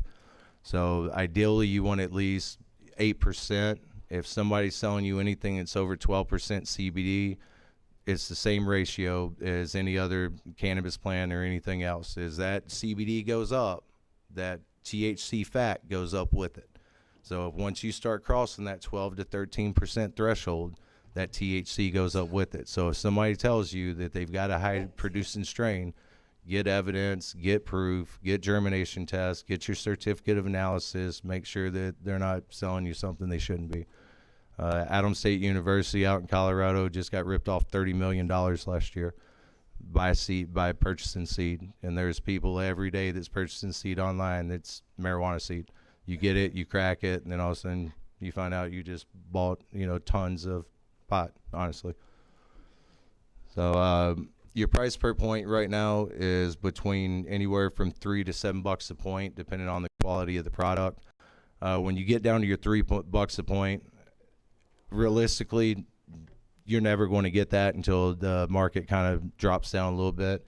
So ideally, you want at least 8%. If somebody's selling you anything that's over 12% CBD, it's the same ratio as any other cannabis plant or anything else. As that CBD goes up, that THC fat goes up with it. So once you start crossing that 12 to 13% threshold, that THC goes up with it. So if somebody tells you that they've got a high producing strain, get evidence, get proof, get germination tests, get your certificate of analysis, make sure that they're not selling you something they shouldn't be. Adams State University out in Colorado just got ripped off $30 million last year by purchasing seed. And there's people every day that's purchasing seed online that's marijuana seed. You get it, you crack it, and then all of a sudden you find out you just bought, tons of pot, honestly. So your price per point right now is between anywhere from $3 to $7 a point, depending on the quality of the product. When you get down to your $3 a point, realistically, you're never going to get that until the market kind of drops down a little bit.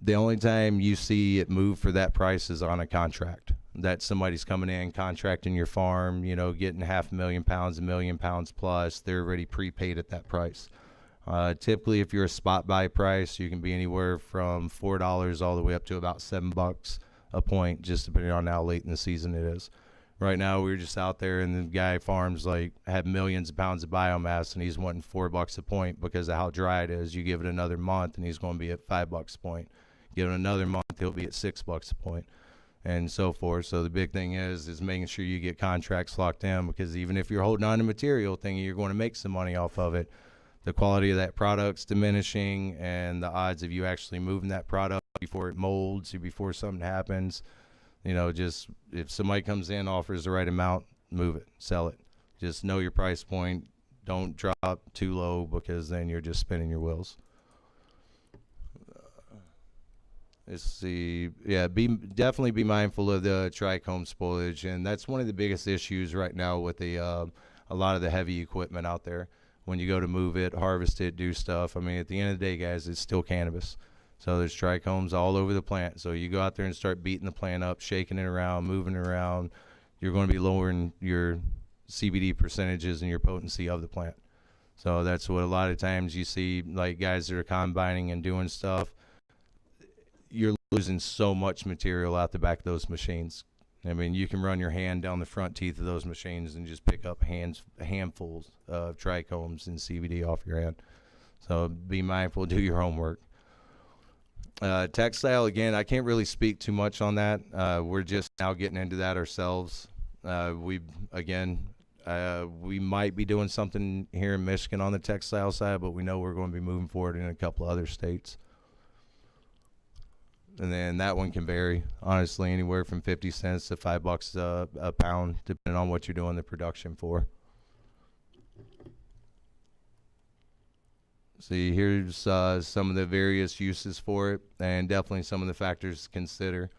The only time you see it move for that price is on a contract. That somebody's coming in, contracting your farm, getting 500,000 pounds, 1 million pounds plus. They're already prepaid at that price. Typically, if you're a spot buy price, you can be anywhere from $4 all the way up to about $7 a point, just depending on how late in the season it is. Right now, we were just out there, and the guy farms had millions of pounds of biomass, and he's wanting $4 a point because of how dry it is. You give it another month, and he's going to be at $5 a point. Give it another month, he'll be at $6 a point, and so forth. So the big thing is making sure you get contracts locked in, because even if you're holding on to material thinking you're going to make some money off of it, the quality of that product's diminishing, and the odds of you actually moving that product before it molds or before something happens, just if somebody comes in, offers the right amount, move it, sell it. Just know your price point. Don't drop too low, because then you're just spinning your wheels. Let's see. Yeah, definitely be mindful of the trichome spoilage, and that's one of the biggest issues right now with a lot of the heavy equipment out there. When you go to move it, harvest it, do stuff, I mean, at the end of the day, guys, it's still cannabis. So there's trichomes all over the plant. So you go out there and start beating the plant up, shaking it around, moving it around, you're going to be lowering your CBD percentages and your potency of the plant. So that's what a lot of times you see, like guys that are combining and doing stuff. You're losing so much material out the back of those machines. I mean, you can run your hand down the front teeth of those machines and just pick up handfuls of trichomes and CBD off your hand. So be mindful, do your homework. Textile, again, I can't really speak too much on that. We're just now getting into that ourselves. We might be doing something here in Michigan on the textile side, but we know we're going to be moving forward in a couple other states. And then that one can vary, honestly, anywhere from 50 cents to $5 a pound, depending on what you're doing the production for. See, here's some of the various uses for it, and definitely some of the factors to consider.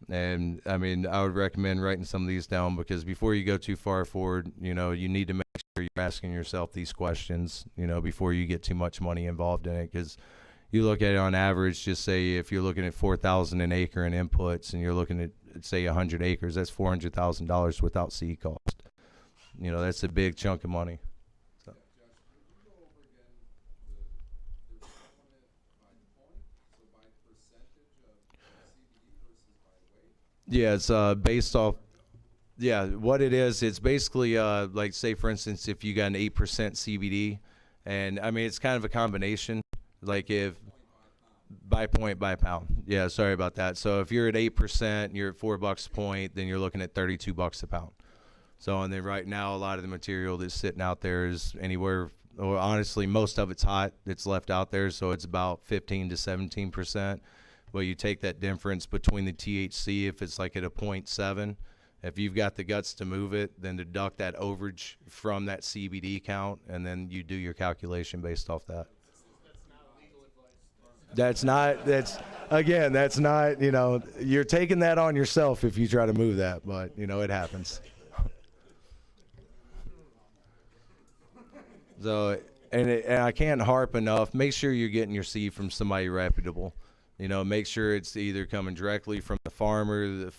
And I mean, I would recommend writing some of these down, because before you go too far forward, you know, you need to make sure you're asking yourself these questions, you know, before you get too much money involved in it. Because you look at it on average, just say if you're looking at $4,000 an acre in inputs, and you're looking at, say, 100 acres, that's $400,000 without seed cost. You know, that's a big chunk of money. So. Yeah, it's based off. Yeah, what it is, it's basically like, say for instance, if you got an 8% CBD, and I mean it's kind of a combination. Like if by point by pound. Yeah, sorry about that. So if you're at 8%, you're at $4 a point, then you're looking at $32 a pound. So and then right now a lot of the material that's sitting out there is anywhere, or honestly most of it's hot. It's left out there, so it's about 15 to 17%. Well, you take that difference between the THC, if it's like at a 0.7, if you've got the guts to move it, then deduct that overage from that CBD count, and then you do your calculation based off that. That's not, you know, you're taking that on yourself if you try to move that, but, you know, it happens. So, and I can't harp enough, make sure you're getting your seed from somebody reputable. You know, make sure it's either coming directly from the farmer,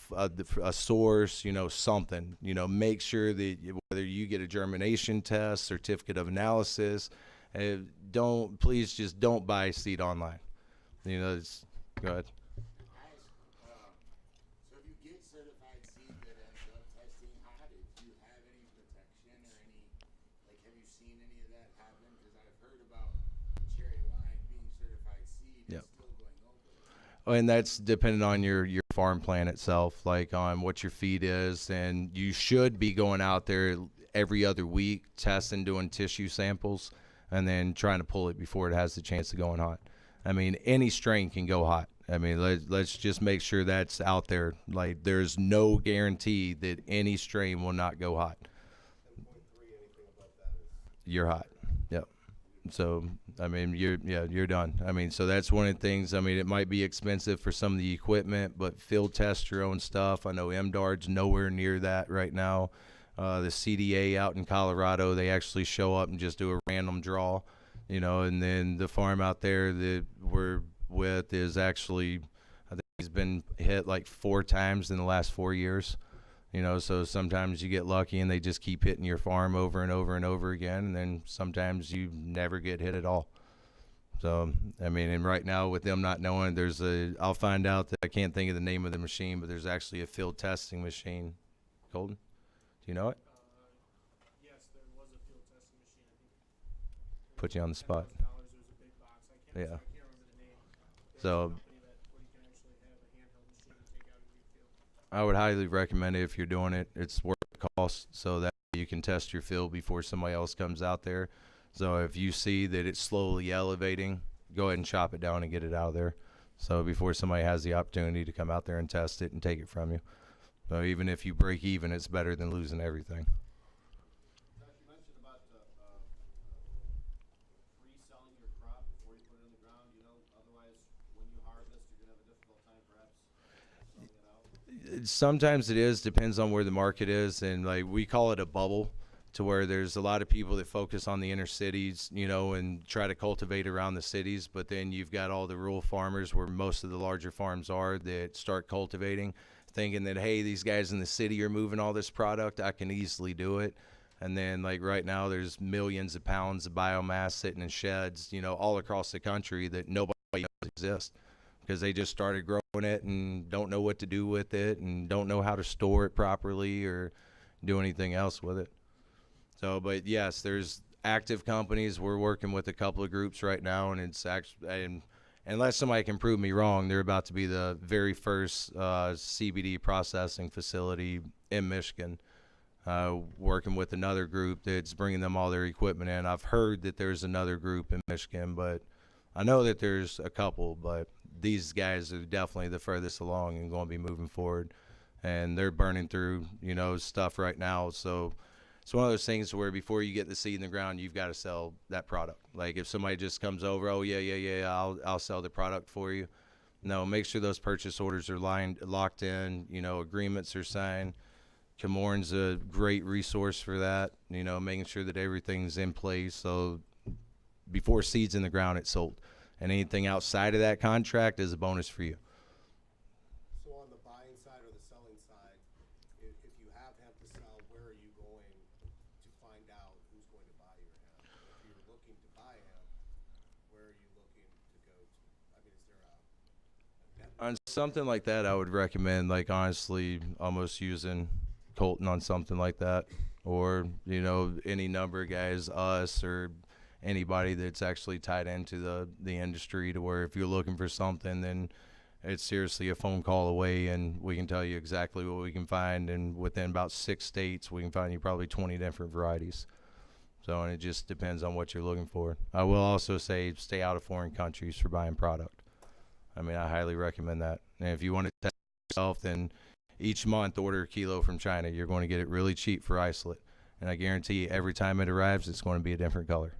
a source, you know, something. You know, make sure that whether you get a germination test, certificate of analysis, please just don't buy seed online. You know, go ahead. So if you get certified seed that ends up testing hot, do you have any protection or any, like, have you seen any of that happen? Because I've heard about the cherry wine being certified seed. Yep. And that's dependent on your farm plan itself, like on what your feed is, and you should be going out there every other week, testing, doing tissue samples, and then trying to pull it before it has the chance of going hot. I mean, any strain can go hot. I mean, let's just make sure that's out there. Like, there's no guarantee that any strain will not go hot. You're hot. Yep. So, I mean, you're done. I mean, so that's one of the things. I mean, it might be expensive for some of the equipment, but field test your own stuff. I know MDARD's nowhere near that right now. The CDA out in Colorado, they actually show up and just do a random draw, you know, and then the farm out there that we're with is actually, I think he's been hit like 4 times in the last 4 years. You know, so sometimes you get lucky and they just keep hitting your farm over and over and over again, and then sometimes you never get hit at all. So, I mean, and right now with them not knowing, I'll find out that I can't think of the name of the machine, but there's actually a field testing machine. Colton, do you know it? Yes, there was a field testing machine. I think Put you on the spot. $10,000 was a big box. I can't remember the name. So I would highly recommend it if you're doing it. It's worth the cost, so that you can test your field before somebody else comes out there. So if you see that it's slowly elevating, go ahead and chop it down and get it out of there. So before somebody has the opportunity to come out there and test it and take it from you. So even if you break even, it's better than losing everything. Josh, you mentioned about pre-selling your crop before you put it in the ground. You know, otherwise, when you harvest, you're going to have a difficult time perhaps selling it out. Sometimes it is, depends on where the market is, and like we call it a bubble, to where there's a lot of people that focus on the inner cities, you know, and try to cultivate around the cities, but then you've got all the rural farmers where most of the larger farms are that start cultivating, thinking that, hey, these guys in the city are moving all this product, I can easily do it. And then like right now there's millions of pounds of biomass sitting in sheds, you know, all across the country that nobody knows exist, because they just started growing it and don't know what to do with it and don't know how to store it properly or do anything else with it. So, but yes, there's active companies. We're working with a couple of groups right now, and it's actually, and unless somebody can prove me wrong, they're about to be the very first CBD processing facility in Michigan, working with another group that's bringing them all their equipment in. I've heard that there's another group in Michigan, but I know that there's a couple, but these guys are definitely the furthest along and going to be moving forward. And they're burning through, you know, stuff right now. So it's one of those things where before you get the seed in the ground, you've got to sell that product. Like if somebody just comes over, oh yeah, I'll sell the product for you. No, make sure those purchase orders are locked in. You know, agreements are signed. Komorn's a great resource for that. You know, making sure that everything's in place. So before seed's in the ground, it's sold. And anything outside of that contract is a bonus for you. So on the buying side or the selling side, if you have hemp to sell, where are you going to find out who's going to buy your hemp? If you're looking to buy hemp, where are you looking to go to? I mean, is there a network? On something like that, I would recommend, like, honestly, almost using Colton on something like that. Or, you know, any number of guys, us or anybody that's actually tied into the industry, to where if you're looking for something, then it's seriously a phone call away and we can tell you exactly what we can find. And within about 6 states, we can find you probably 20 different varieties. So, and it just depends on what you're looking for. I will also say stay out of foreign countries for buying product. I mean, I highly recommend that. And if you want to test yourself, then each month order a kilo from China. You're going to get it really cheap for isolate. And I guarantee you every time it arrives, it's going to be a different color.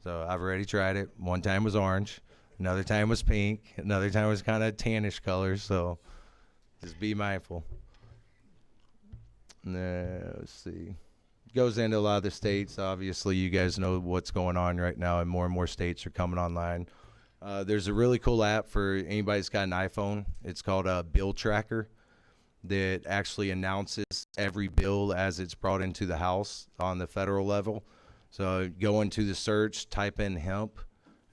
So I've already tried it. One time was orange, another time was pink, another time was kind of tannish colors. So just be mindful. Let's see. Goes into a lot of the states. Obviously, you guys know what's going on right now, and more states are coming online. There's a really cool app for anybody that's got an iPhone. It's called Bill Tracker, that actually announces every bill as it's brought into the house on the federal level. So go into the search, type in hemp,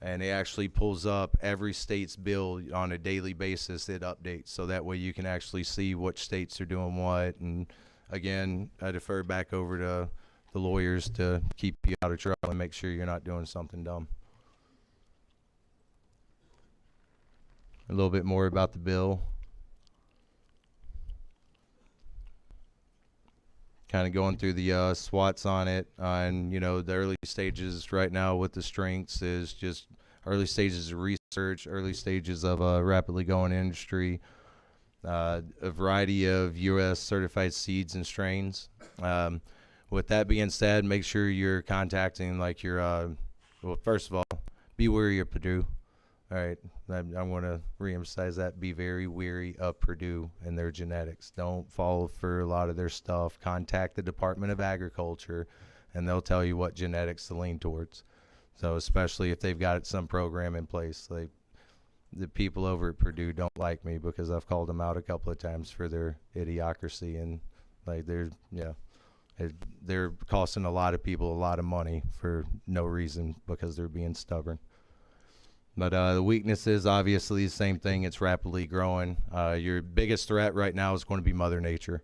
and it actually pulls up every state's bill on a daily basis. It updates, so that way you can actually see which states are doing what. And again, I defer back over to the lawyers to keep you out of trouble and make sure you're not doing something dumb. A little bit more about the bill. Kind of going through the SWOTs on it, and you know, the early stages right now with the strengths is just early stages of research, early stages of a rapidly going industry, a variety of U.S. certified seeds and strains. With that being said, make sure you're contacting like your, well, first of all, be wary of Purdue. All right, I'm going to reemphasize that. Be very wary of Purdue and their genetics. Don't fall for a lot of their stuff. Contact the Department of Agriculture, and they'll tell you what genetics to lean towards. So especially if they've got some program in place. Like, the people over at Purdue don't like me because I've called them out a couple of times for their idiocracy, and like they're costing a lot of people a lot of money for no reason because they're being stubborn. But the weaknesses, obviously, the same thing. It's rapidly growing. Your biggest threat right now is going to be Mother Nature.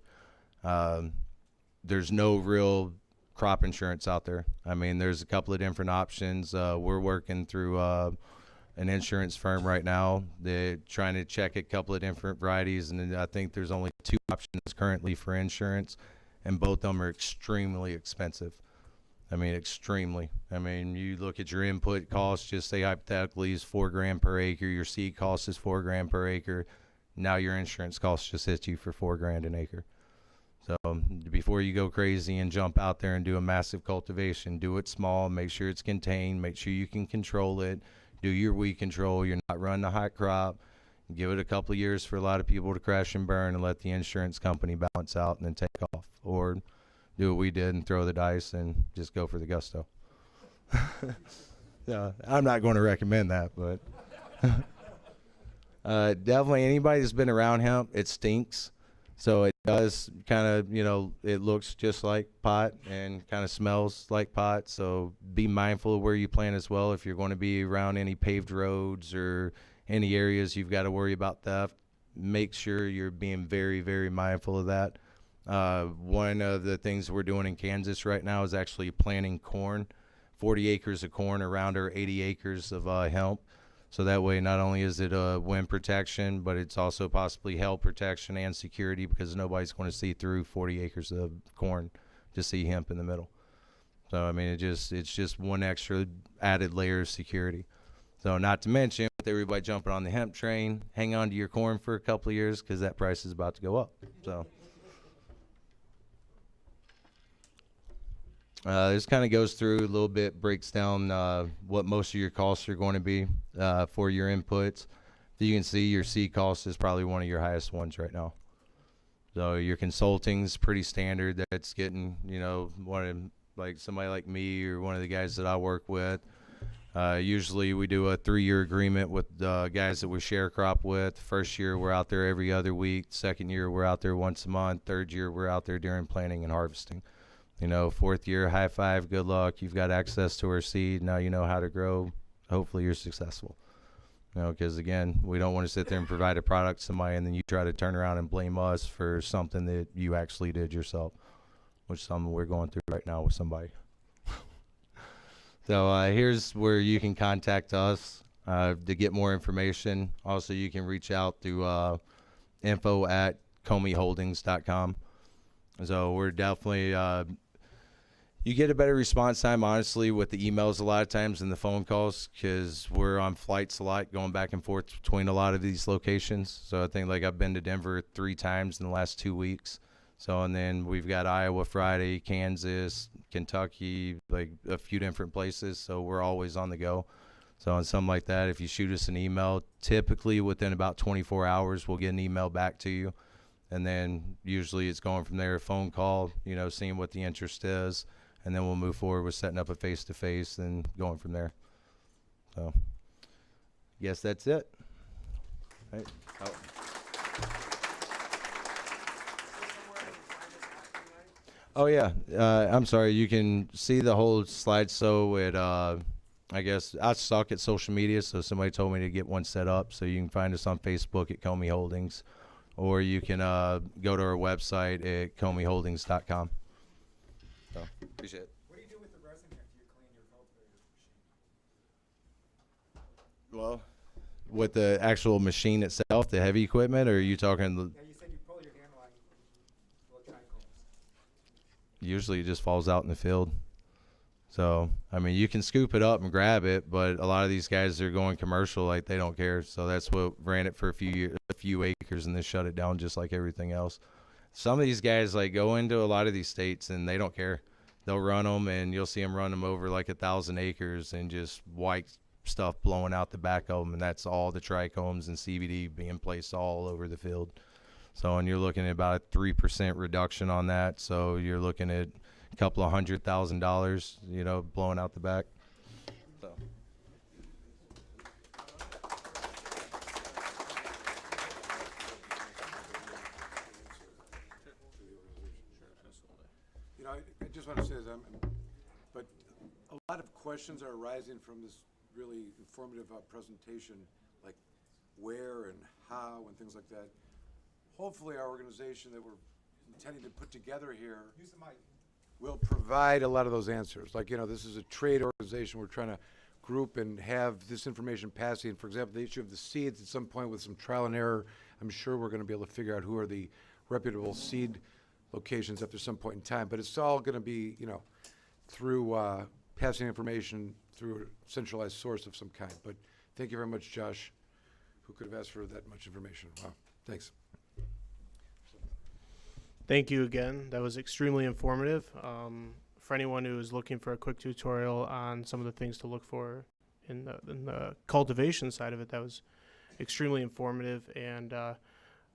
There's no real crop insurance out there. I mean, there's a couple of different options. We're working through an insurance firm right now. They're trying to check a couple of different varieties, and I think there's only 2 options currently for insurance, and both of them are extremely expensive. I mean, extremely. I mean, you look at your input cost, just say hypothetically is $4,000 per acre. Your seed cost is $4,000 per acre. Now your insurance cost just hits you for $4,000 an acre. So before you go crazy and jump out there and do a massive cultivation, do it small. Make sure it's contained. Make sure you can control it. Do your weed control. You're not running a hot crop. Give it a couple of years for a lot of people to crash and burn, and let the insurance company balance out and then take off. Or do what we did and throw the dice and just go for the gusto. Yeah, I'm not going to recommend that, but definitely anybody that's been around hemp, it stinks. So it does kind of, you know, it looks just like pot and kind of smells like pot. So be mindful of where you plant as well. If you're going to be around any paved roads or any areas you've got to worry about theft, make sure you're being very, very mindful of that. One of the things we're doing in Kansas right now is actually planting corn, 40 acres of corn around our 80 acres of hemp. So that way, not only is it a wind protection, but it's also possibly hail protection and security, because nobody's going to see through 40 acres of corn to see hemp in the middle. So I mean, it's just one extra added layer of security. So not to mention, with everybody jumping on the hemp train, hang on to your corn for a couple of years, because that price is about to go up. So this kind of goes through a little bit, breaks down what most of your costs are going to be for your inputs. You can see your seed cost is probably one of your highest ones right now. So your consulting's pretty standard. That's getting, you know, like somebody like me or one of the guys that I work with. Usually we do a 3-year agreement with the guys that we share crop with. First year we're out there every other week. Second year we're out there once a month. Third year we're out there during planting and harvesting. You know, 4th year, high five, good luck. You've got access to our seed. Now you know how to grow. Hopefully you're successful. You know, because again, we don't want to sit there and provide a product to somebody and then you try to turn around and blame us for something that you actually did yourself, which is something we're going through right now with somebody. So here's where you can contact us to get more information. Also, you can reach out through info@comeyholdings.com. So we're definitely you get a better response time, honestly, with the emails a lot of times than the phone calls, because we're on flights a lot, going back and forth between a lot of these locations. So I think, like, I've been to Denver 3 times in the last 2 weeks. So, and then we've got Iowa Friday, Kansas, Kentucky, like a few different places. So we're always on the go. So on something like that, if you shoot us an email, typically within about 24 hours, we'll get an email back to you. And then usually it's going from there, a phone call, you know, seeing what the interest is. And then we'll move forward with setting up a face-to-face and going from there. So, yes, that's it. Right. Oh. Oh, yeah. I'm sorry. You can see the whole slideshow at, I guess, I suck at social media, so somebody told me to get one set up. So you can find us on Facebook at Comey Holdings, or you can go to our website at comeyholdings.com. So, appreciate it. What do you do with the resin after you clean your cultivator machine? Well, with the actual machine itself, the heavy equipment, or are you talking? Yeah, you said you pull your hand line, little trichomes. Usually it just falls out in the field. So, I mean, you can scoop it up and grab it, but a lot of these guys that are going commercial, like, they don't care. So that's what ran it for a few acres and then shut it down just like everything else. Some of these guys, like, go into a lot of these states and they don't care. They'll run them, and you'll see them run them over like 1,000 acres and just white stuff blowing out the back of them, and that's all the trichomes and CBD being placed all over the field. So, and you're looking at about a 3% reduction on that. So you're looking at a couple of $100,000, you know, blowing out the back. So. You know, I just want to say this, but a lot of questions are arising from this really informative presentation, like where and how and things like that. Hopefully our organization that we're intending to put together here will provide a lot of those answers. Like, you know, this is a trade organization. We're trying to group and have this information passing. For example, the issue of the seeds at some point with some trial and error, I'm sure we're going to be able to figure out who are the reputable seed locations after some point in time. But it's all going to be, you know, through passing information through a centralized source of some kind. But thank you very much, Josh, who could have asked for that much information. Wow, thanks. Thank you again. That was extremely informative. For anyone who is looking for a quick tutorial on some of the things to look for in the cultivation side of it, that was extremely informative. And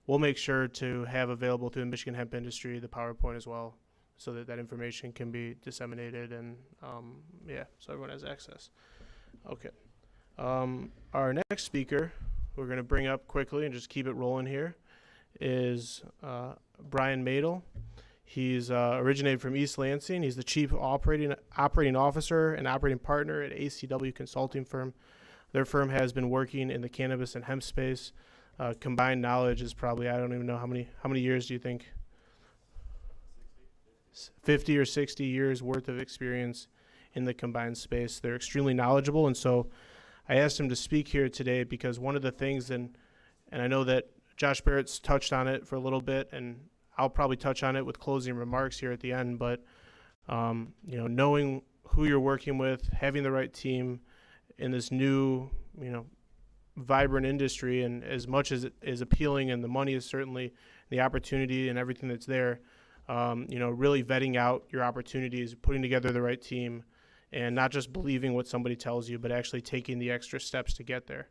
we'll make sure to have available through the Michigan Hemp Industry the PowerPoint as well, so that that information can be disseminated and, yeah, so everyone has access. Okay. Our next speaker, we're going to bring up quickly and just keep it rolling here, is Brian Maydel. He's originated from East Lansing. He's the chief operating officer and operating partner at ACW Consulting Firm. Their firm has been working in the cannabis and hemp space. Combined knowledge is probably, I don't even know how many years do you think? 50 or 60 years worth of experience in the combined space. They're extremely knowledgeable, and so I asked him to speak here today because one of the things, and I know that Josh Barrett's touched on it for a little bit, and I'll probably touch on it with closing remarks here at the end, but knowing who you're working with, having the right team in this new, vibrant industry, and as much as it is appealing, and the money is certainly the opportunity and everything that's there, really vetting out your opportunities, putting together the right team, and not just believing what somebody tells you, but actually taking the extra steps to get there.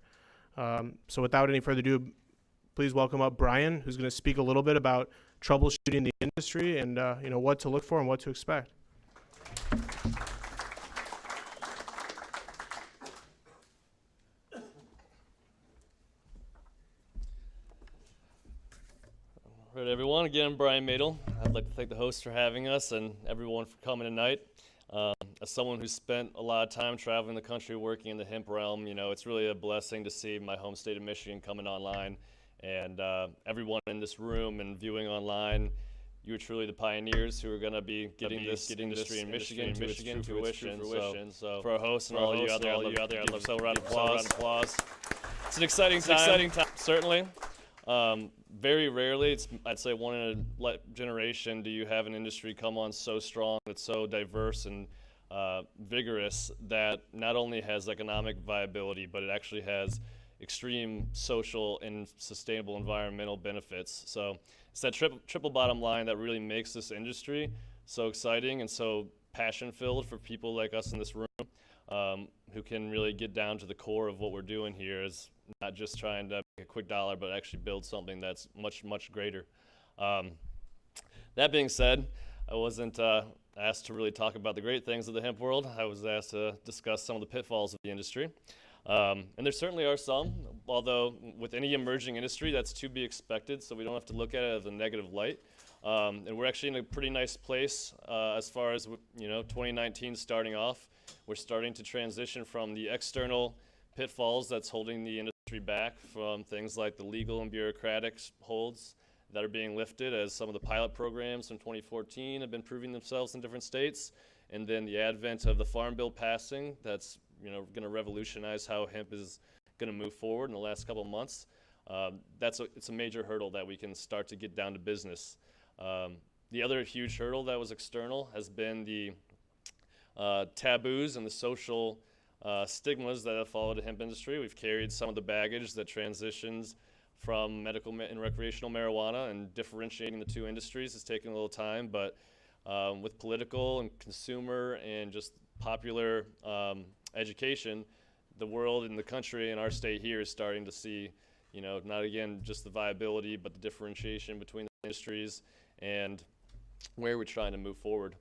So without any further ado, please welcome up Brian, who's going to speak a little bit about troubleshooting the industry and what to look for and what to expect. All right, everyone. Again, I'm Brian Maydel. I'd like to thank the host for having us and everyone for coming tonight. As someone who's spent a lot of time traveling the country working in the hemp realm, it's really a blessing to see my home state of Michigan coming online. And everyone in this room and viewing online, you are truly the pioneers who are going to be getting this industry in Michigan to its fruition. So for our hosts and all of you out there, I'd love to round of applause. It's an exciting time, certainly. Very rarely, I'd say one in a generation, do you have an industry come on so strong, that's so diverse and vigorous, that not only has economic viability, but it actually has extreme social and sustainable environmental benefits. So it's that triple bottom line that really makes this industry so exciting and so passion-filled for people like us in this room, who can really get down to the core of what we're doing here, is not just trying to make a quick dollar, but actually build something that's much, much greater. That being said, I wasn't asked to really talk about the great things of the hemp world. I was asked to discuss some of the pitfalls of the industry. And there certainly are some, although with any emerging industry, that's to be expected, so we don't have to look at it as a negative light. And we're actually in a pretty nice place as far as 2019 starting off. We're starting to transition from the external pitfalls that's holding the industry back, from things like the legal and bureaucratic holds that are being lifted as some of the pilot programs from 2014 have been proving themselves in different states, and then the advent of the Farm Bill passing that's going to revolutionize how hemp is going to move forward in the last couple of months. It's a major hurdle that we can start to get down to business. The other huge hurdle that was external has been the taboos and the social stigmas that have followed the hemp industry. We've carried some of the baggage that transitions from medical and recreational marijuana, and differentiating the two industries has taken a little time, but with political and consumer and just popular education, the world and the country and our state here is starting to see, not again just the viability, but the differentiation between the industries and where we're trying to move forward.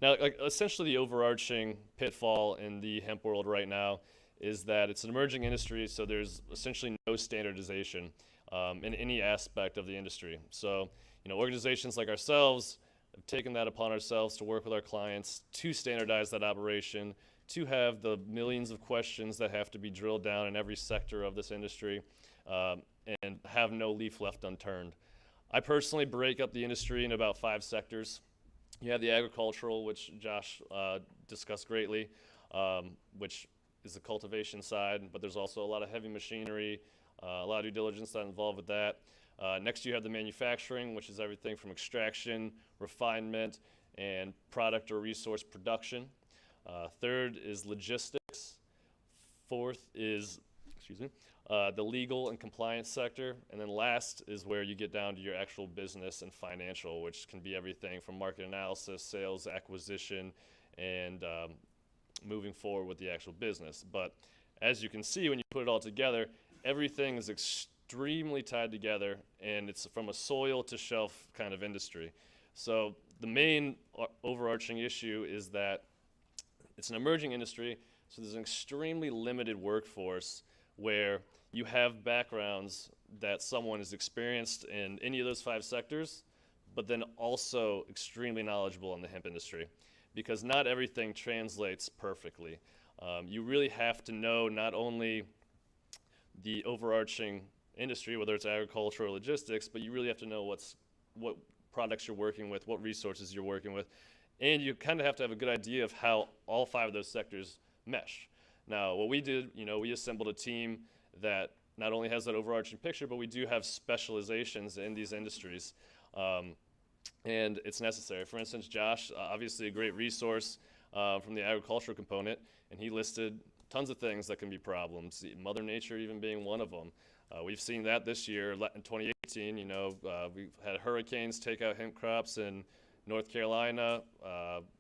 Now, essentially the overarching pitfall in the hemp world right now is that it's an emerging industry, so there's essentially no standardization in any aspect of the industry. So, organizations like ourselves have taken that upon ourselves to work with our clients to standardize that operation, to have the millions of questions that have to be drilled down in every sector of this industry, and have no leaf left unturned. I personally break up the industry in about 5 sectors. You have the agricultural, which Josh discussed greatly, which is the cultivation side, but there's also a lot of heavy machinery, a lot of due diligence that's involved with that. Next, you have the manufacturing, which is everything from extraction, refinement, and product or resource production. Third is logistics. Fourth is, the legal and compliance sector. And then last is where you get down to your actual business and financial, which can be everything from market analysis, sales, acquisition, and moving forward with the actual business. But as you can see, when you put it all together, everything is extremely tied together, and it's from a soil to shelf kind of industry. So the main overarching issue is that it's an emerging industry, so there's an extremely limited workforce where you have backgrounds that someone is experienced in any of those 5 sectors, but then also extremely knowledgeable in the hemp industry, because not everything translates perfectly. You really have to know not only the overarching industry, whether it's agriculture or logistics, but you really have to know what products you're working with, what resources you're working with, and you kind of have to have a good idea of how all 5 of those sectors mesh. Now, what we did, we assembled a team that not only has that overarching picture, but we do have specializations in these industries. And it's necessary. For instance, Josh, obviously a great resource from the agricultural component, and he listed tons of things that can be problems, Mother Nature even being one of them. We've seen that this year in 2018. We've had hurricanes take out hemp crops in North Carolina,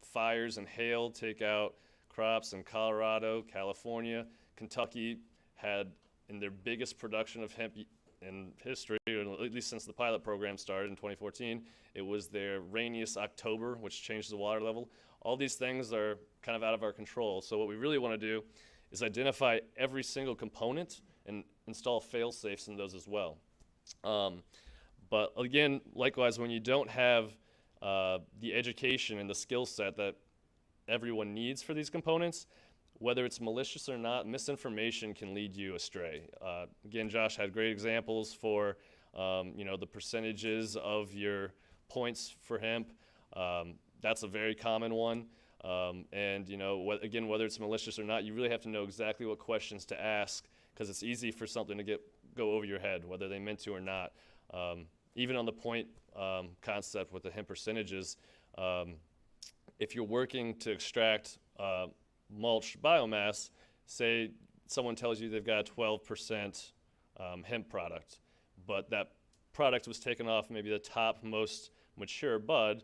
fires and hail take out crops in Colorado, California. Kentucky had in their biggest production of hemp in history, or at least since the pilot program started in 2014, it was their rainiest October, which changed the water level. All these things are kind of out of our control. So what we really want to do is identify every single component and install fail-safes in those as well. But again, likewise, when you don't have the education and the skill set that everyone needs for these components, whether it's malicious or not, misinformation can lead you astray. Again, Josh had great examples for the percentages of your points for hemp. That's a very common one. And again, whether it's malicious or not, you really have to know exactly what questions to ask, because it's easy for something to go over your head, whether they meant to or not. Even on the point concept with the hemp percentages, if you're working to extract mulch biomass, say someone tells you they've got a 12% hemp product, but that product was taken off maybe the top most mature bud,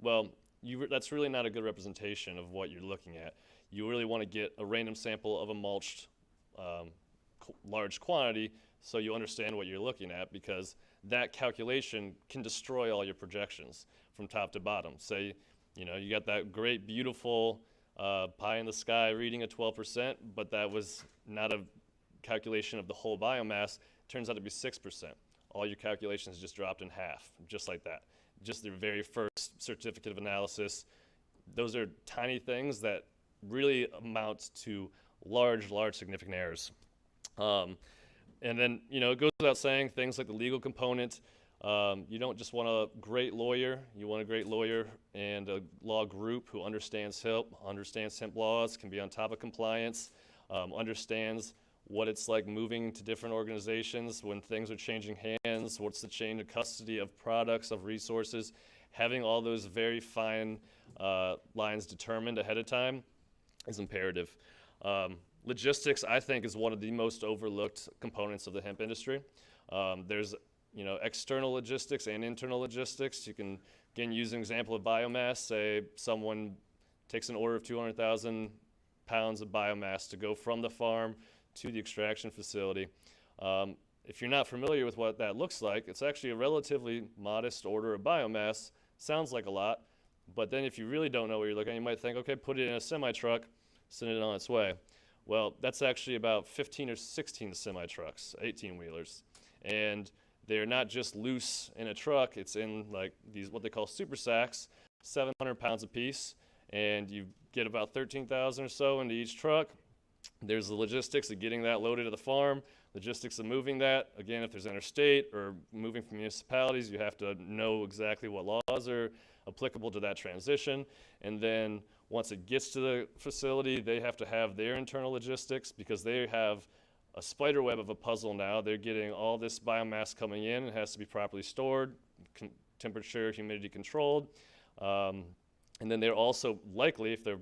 well, that's really not a good representation of what you're looking at. You really want to get a random sample of a mulched large quantity so you understand what you're looking at, because that calculation can destroy all your projections from top to bottom. Say, you got that great, beautiful pie in the sky reading at 12%, but that was not a calculation of the whole biomass. It turns out to be 6%. All your calculations just dropped in half, just like that. Just their very first certificate of analysis. Those are tiny things that really amount to large significant errors. And then, it goes without saying, things like the legal component. You don't just want a great lawyer. You want a great lawyer and a law group who understands hemp laws, can be on top of compliance, understands what it's like moving to different organizations when things are changing hands, what's the chain of custody of products, of resources. Having all those very fine lines determined ahead of time is imperative. Logistics, I think, is one of the most overlooked components of the hemp industry. There's external logistics and internal logistics. You can, again, use an example of biomass. Say someone takes an order of 200,000 pounds of biomass to go from the farm to the extraction facility. If you're not familiar with what that looks like, it's actually a relatively modest order of biomass. Sounds like a lot, but then if you really don't know what you're looking at, you might think, okay, put it in a semi-truck, send it on its way. Well, that's actually about 15 or 16 semi-trucks, 18-wheelers. And they're not just loose in a truck, it's in like these, what they call super sacks, 700 pounds apiece, and you get about 13,000 or so into each truck. There's the logistics of getting that loaded to the farm, logistics of moving that. Again, if there's interstate or moving from municipalities, you have to know exactly what laws are applicable to that transition. And then once it gets to the facility, they have to have their internal logistics, because they have a spider web of a puzzle now. They're getting all this biomass coming in. It has to be properly stored, temperature, humidity controlled. And then they're also likely, if they're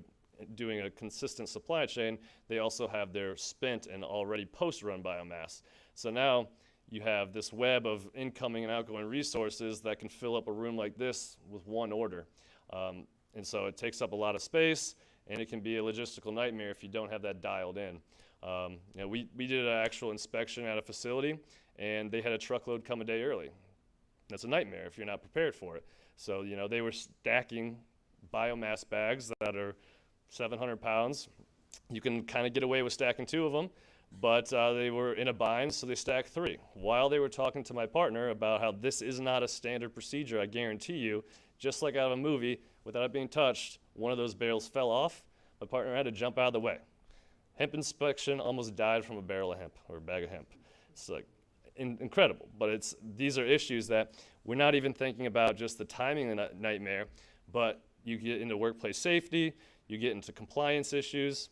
doing a consistent supply chain, they also have their spent and already post-run biomass. So now you have this web of incoming and outgoing resources that can fill up a room like this with one order. And so it takes up a lot of space, and it can be a logistical nightmare if you don't have that dialed in. We did an actual inspection at a facility, and they had a truckload come a day early. That's a nightmare if you're not prepared for it. So, they were stacking biomass bags that are 700 pounds. You can kind of get away with stacking 2 of them, but they were in a bind, so they stacked 3. While they were talking to my partner about how this is not a standard procedure, I guarantee you, just like out of a movie, without it being touched, one of those barrels fell off. My partner had to jump out of the way. Hemp inspection, almost died from a barrel of hemp or a bag of hemp. It's like incredible, but these are issues that we're not even thinking about, just the timing nightmare, but you get into workplace safety, you get into compliance issues,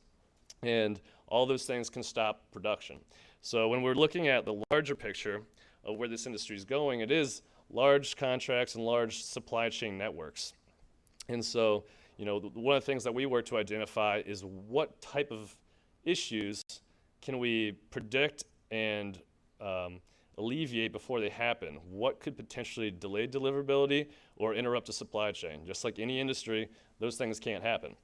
and all those things can stop production. So when we're looking at the larger picture of where this industry is going, it is large contracts and large supply chain networks. And so, you know, one of the things that we work to identify is what type of issues can we predict and alleviate before they happen? What could potentially delay deliverability or interrupt the supply chain? Just like any industry, those things can't happen.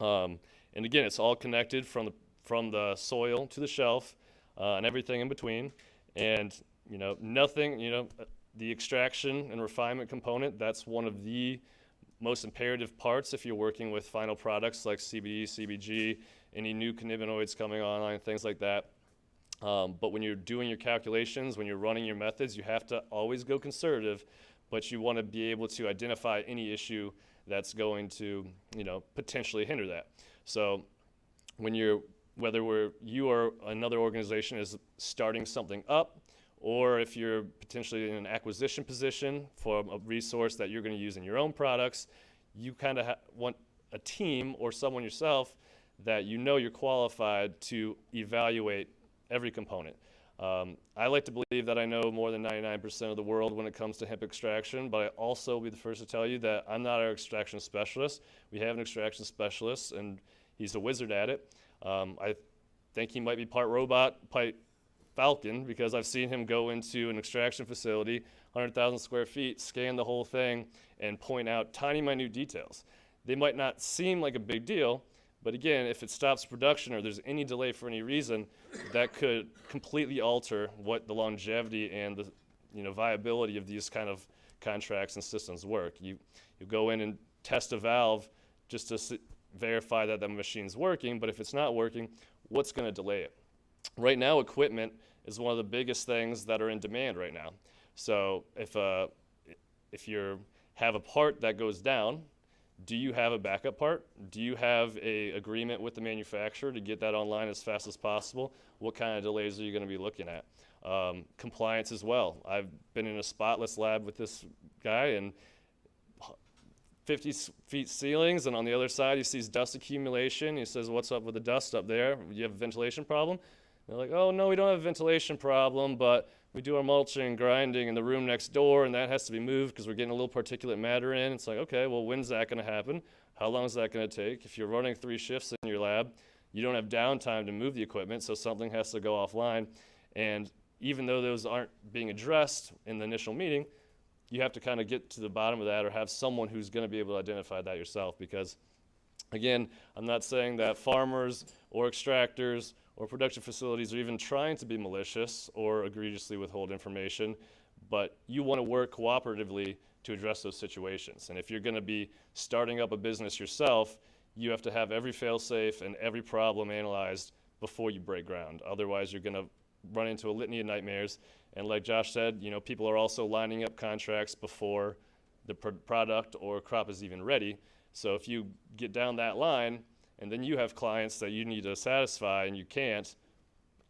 And again, it's all connected from the soil to the shelf and everything in between. And, you know, nothing, you know, the extraction and refinement component, that's one of the most imperative parts if you're working with final products like CBD, CBG, any new cannabinoids coming online, things like that. But when you're doing your calculations, when you're running your methods, you have to always go conservative, but you want to be able to identify any issue that's going to, you know, potentially hinder that. So when whether you or another organization is starting something up, or if you're potentially in an acquisition position for a resource that you're going to use in your own products, you kind of want a team or someone yourself that you know you're qualified to evaluate every component. I like to believe that I know more than 99% of the world when it comes to hemp extraction, but I also will be the first to tell you that I'm not our extraction specialist. We have an extraction specialist, and he's a wizard at it. I think he might be part robot, part falcon, because I've seen him go into an extraction facility, 100,000 square feet, scan the whole thing, and point out tiny, minute details. They might not seem like a big deal, but again, if it stops production or there's any delay for any reason, that could completely alter what the longevity and the, you know, viability of these kind of contracts and systems work. You go in and test a valve just to verify that the machine's working, but if it's not working, what's going to delay it? Right now, equipment is one of the biggest things that are in demand right now. So if you have a part that goes down, do you have a backup part? Do you have a agreement with the manufacturer to get that online as fast as possible? What kind of delays are you going to be looking at? Compliance as well. I've been in a spotless lab with this guy, and 50 feet ceilings, and on the other side he sees dust accumulation. He says, "What's up with the dust up there? You have a ventilation problem?" They're like, "Oh, no, we don't have a ventilation problem, but we do our mulching and grinding in the room next door, and that has to be moved because we're getting a little particulate matter in." It's like, okay, well, when's that going to happen? How long is that going to take? If you're running 3 shifts in your lab, you don't have downtime to move the equipment, so something has to go offline. And even though those aren't being addressed in the initial meeting, you have to kind of get to the bottom of that or have someone who's going to be able to identify that yourself. Because, again, I'm not saying that farmers or extractors or production facilities are even trying to be malicious or egregiously withhold information, but you want to work cooperatively to address those situations. And if you're going to be starting up a business yourself, you have to have every fail-safe and every problem analyzed before you break ground. Otherwise, you're going to run into a litany of nightmares. And like Josh said, you know, people are also lining up contracts before the product or crop is even ready. So if you get down that line, and then you have clients that you need to satisfy and you can't,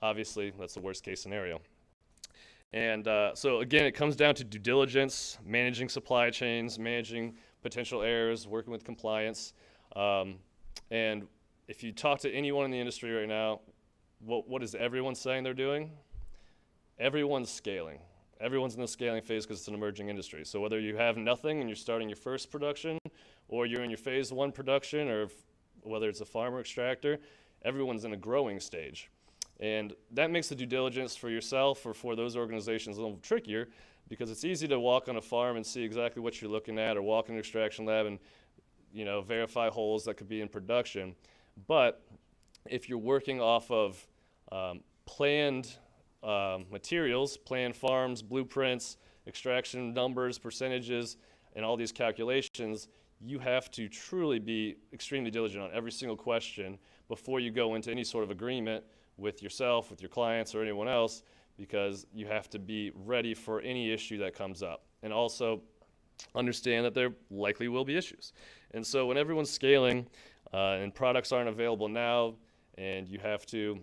obviously that's the worst case scenario. And so again, it comes down to due diligence, managing supply chains, managing potential errors, working with compliance. And if you talk to anyone in the industry right now, what is everyone saying they're doing? Everyone's scaling. Everyone's in the scaling phase because it's an emerging industry. So whether you have nothing and you're starting your first production, or you're in your phase 1 production, or whether it's a farmer extractor, everyone's in a growing stage. And that makes the due diligence for yourself or for those organizations a little trickier, because it's easy to walk on a farm and see exactly what you're looking at, or walk in an extraction lab and, you know, verify holes that could be in production. But if you're working off of planned materials, planned farms, blueprints, extraction numbers, percentages, and all these calculations, you have to truly be extremely diligent on every single question before you go into any sort of agreement with yourself, with your clients, or anyone else, because you have to be ready for any issue that comes up. And also understand that there likely will be issues. And so when everyone's scaling and products aren't available now, and you have to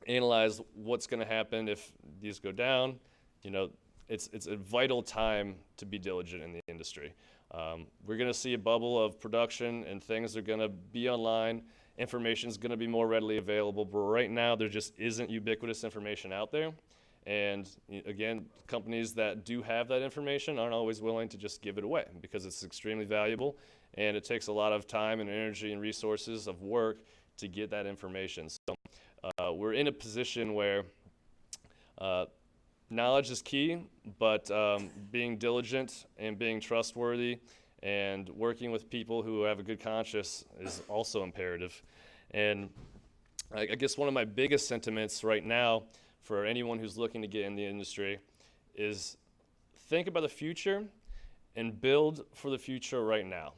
analyze what's going to happen if these go down, you know, it's a vital time to be diligent in the industry. We're going to see a bubble of production, and things are going to be online, information is going to be more readily available, but right now there just isn't ubiquitous information out there. And again, companies that do have that information aren't always willing to just give it away because it's extremely valuable, and it takes a lot of time and energy and resources of work to get that information. So we're in a position where knowledge is key, but being diligent and being trustworthy and working with people who have a good conscience is also imperative. And I guess one of my biggest sentiments right now for anyone who's looking to get in the industry is think about the future and build for the future right now.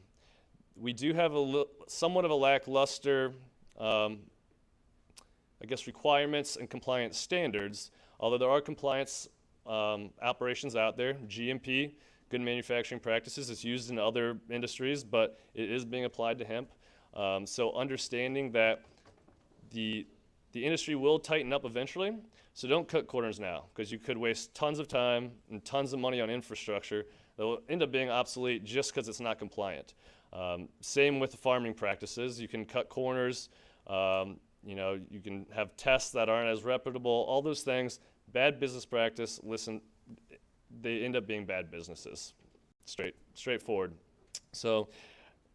We do have somewhat of a lackluster, I guess, requirements and compliance standards, although there are compliance operations out there. GMP, good manufacturing practices, is used in other industries, but it is being applied to hemp. So understanding that the industry will tighten up eventually, so don't cut corners now, because you could waste tons of time and tons of money on infrastructure that will end up being obsolete just because it's not compliant. Same with the farming practices. You can cut corners, you can have tests that aren't as reputable, all those things. Bad business practice, listen, they end up being bad businesses, straightforward. So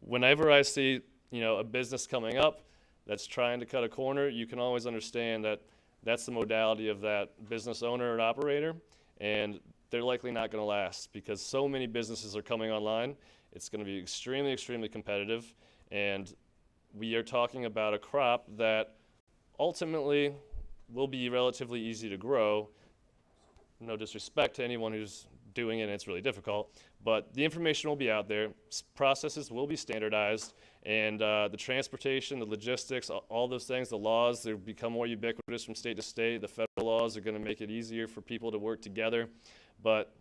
whenever I see, a business coming up that's trying to cut a corner, you can always understand that that's the modality of that business owner and operator, and they're likely not going to last because so many businesses are coming online. It's going to be extremely, extremely competitive, and we are talking about a crop that ultimately will be relatively easy to grow. No disrespect to anyone who's doing it, and it's really difficult, but the information will be out there, processes will be standardized, and the transportation, the logistics, all those things, the laws, they'll become more ubiquitous from state to state. The federal laws are going to make it easier for people to work together, but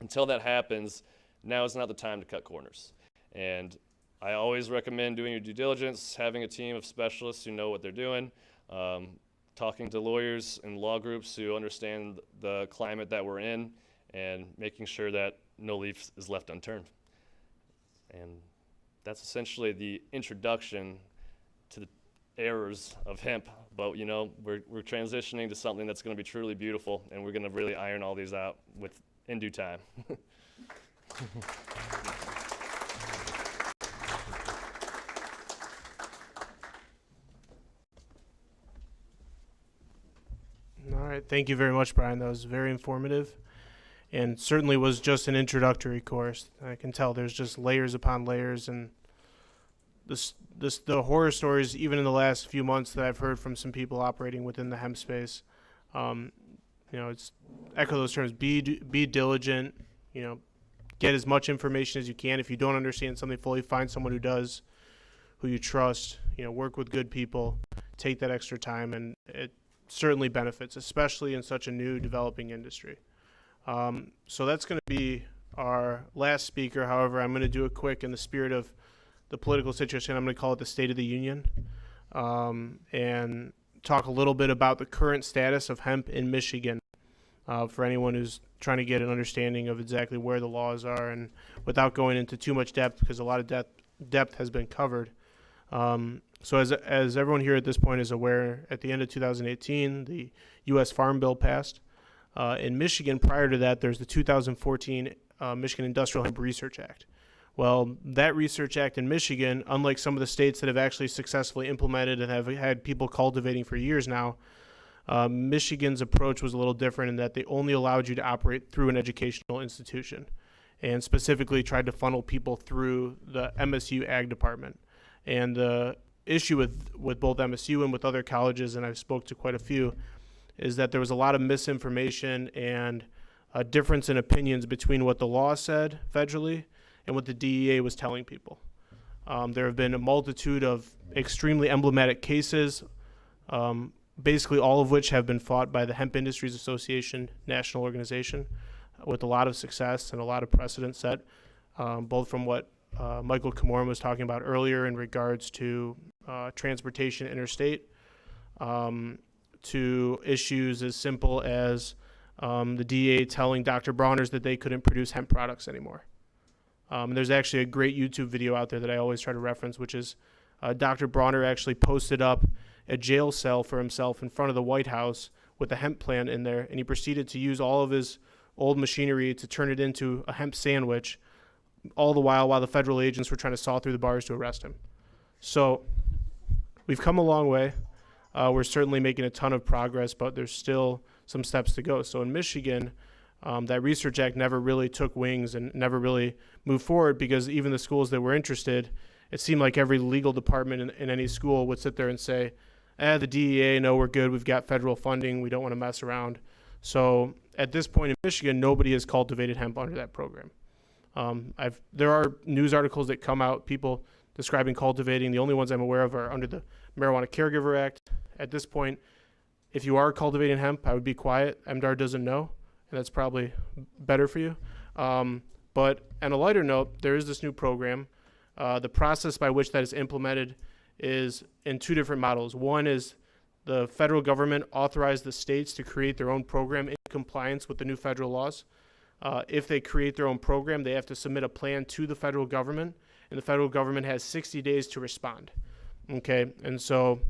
until that happens, now is not the time to cut corners. And I always recommend doing your due diligence, having a team of specialists who know what they're doing, talking to lawyers and law groups who understand the climate that we're in, and making sure that no leaf is left unturned. And that's essentially the introduction to the errors of hemp. But we're transitioning to something that's going to be truly beautiful, and we're going to really iron all these out in due time. All right, thank you very much, Brian. That was very informative, and certainly was just an introductory course. I can tell there's just layers upon layers, and the horror stories, even in the last few months, that I've heard from some people operating within the hemp space. It's echo those terms: be diligent. Get as much information as you can. If you don't understand something fully, find someone who does, who you trust. Work with good people. Take that extra time, and it certainly benefits, especially in such a new developing industry. So that's going to be our last speaker. However, I'm going to do it quick in the spirit of the political situation. I'm going to call it the State of the Union, and talk a little bit about the current status of hemp in Michigan, for anyone who's trying to get an understanding of exactly where the laws are, and without going into too much depth, because a lot of depth has been covered. So as everyone here at this point is aware, at the end of 2018, the U.S. Farm Bill passed. In Michigan, prior to that, there's the 2014 Michigan Industrial Hemp Research Act. Well, that Research Act in Michigan, unlike some of the states that have actually successfully implemented and have had people cultivating for years now, Michigan's approach was a little different in that they only allowed you to operate through an educational institution, and specifically tried to funnel people through the MSU Ag Department. And the issue with both MSU and with other colleges, and I've spoke to quite a few, is that there was a lot of misinformation and a difference in opinions between what the law said federally and what the DEA was telling people. There have been a multitude of extremely emblematic cases, basically all of which have been fought by the Hemp Industries Association national organization, with a lot of success and a lot of precedent set, both from what Michael Komorn was talking about earlier in regards to transportation interstate, to issues as simple as the DEA telling Dr. Brauners that they couldn't produce hemp products anymore. There's actually a great YouTube video out there that I always try to reference, which is Dr. Bronner actually posted up a jail cell for himself in front of the White House with a hemp plant in there, and he proceeded to use all of his old machinery to turn it into a hemp sandwich, all the while the federal agents were trying to saw through the bars to arrest him. So we've come a long way. We're certainly making a ton of progress, but there's still some steps to go. So in Michigan, that Research Act never really took wings and never really moved forward, because even the schools that were interested, it seemed like every legal department in any school would sit there and say, the DEA, no, we're good. We've got federal funding. We don't want to mess around. So at this point in Michigan, nobody has cultivated hemp under that program. There are news articles that come out, people describing cultivating. The only ones I'm aware of are under the Marijuana Caregiver Act. At this point, if you are cultivating hemp, I would be quiet. MDAR doesn't know, and that's probably better for you. But on a lighter note, there is this new program. The process by which that is implemented is in two different models. One is the federal government authorized the states to create their own program in compliance with the new federal laws. If they create their own program, they have to submit a plan to the federal government, and the federal government has 60 days to respond. Okay, and so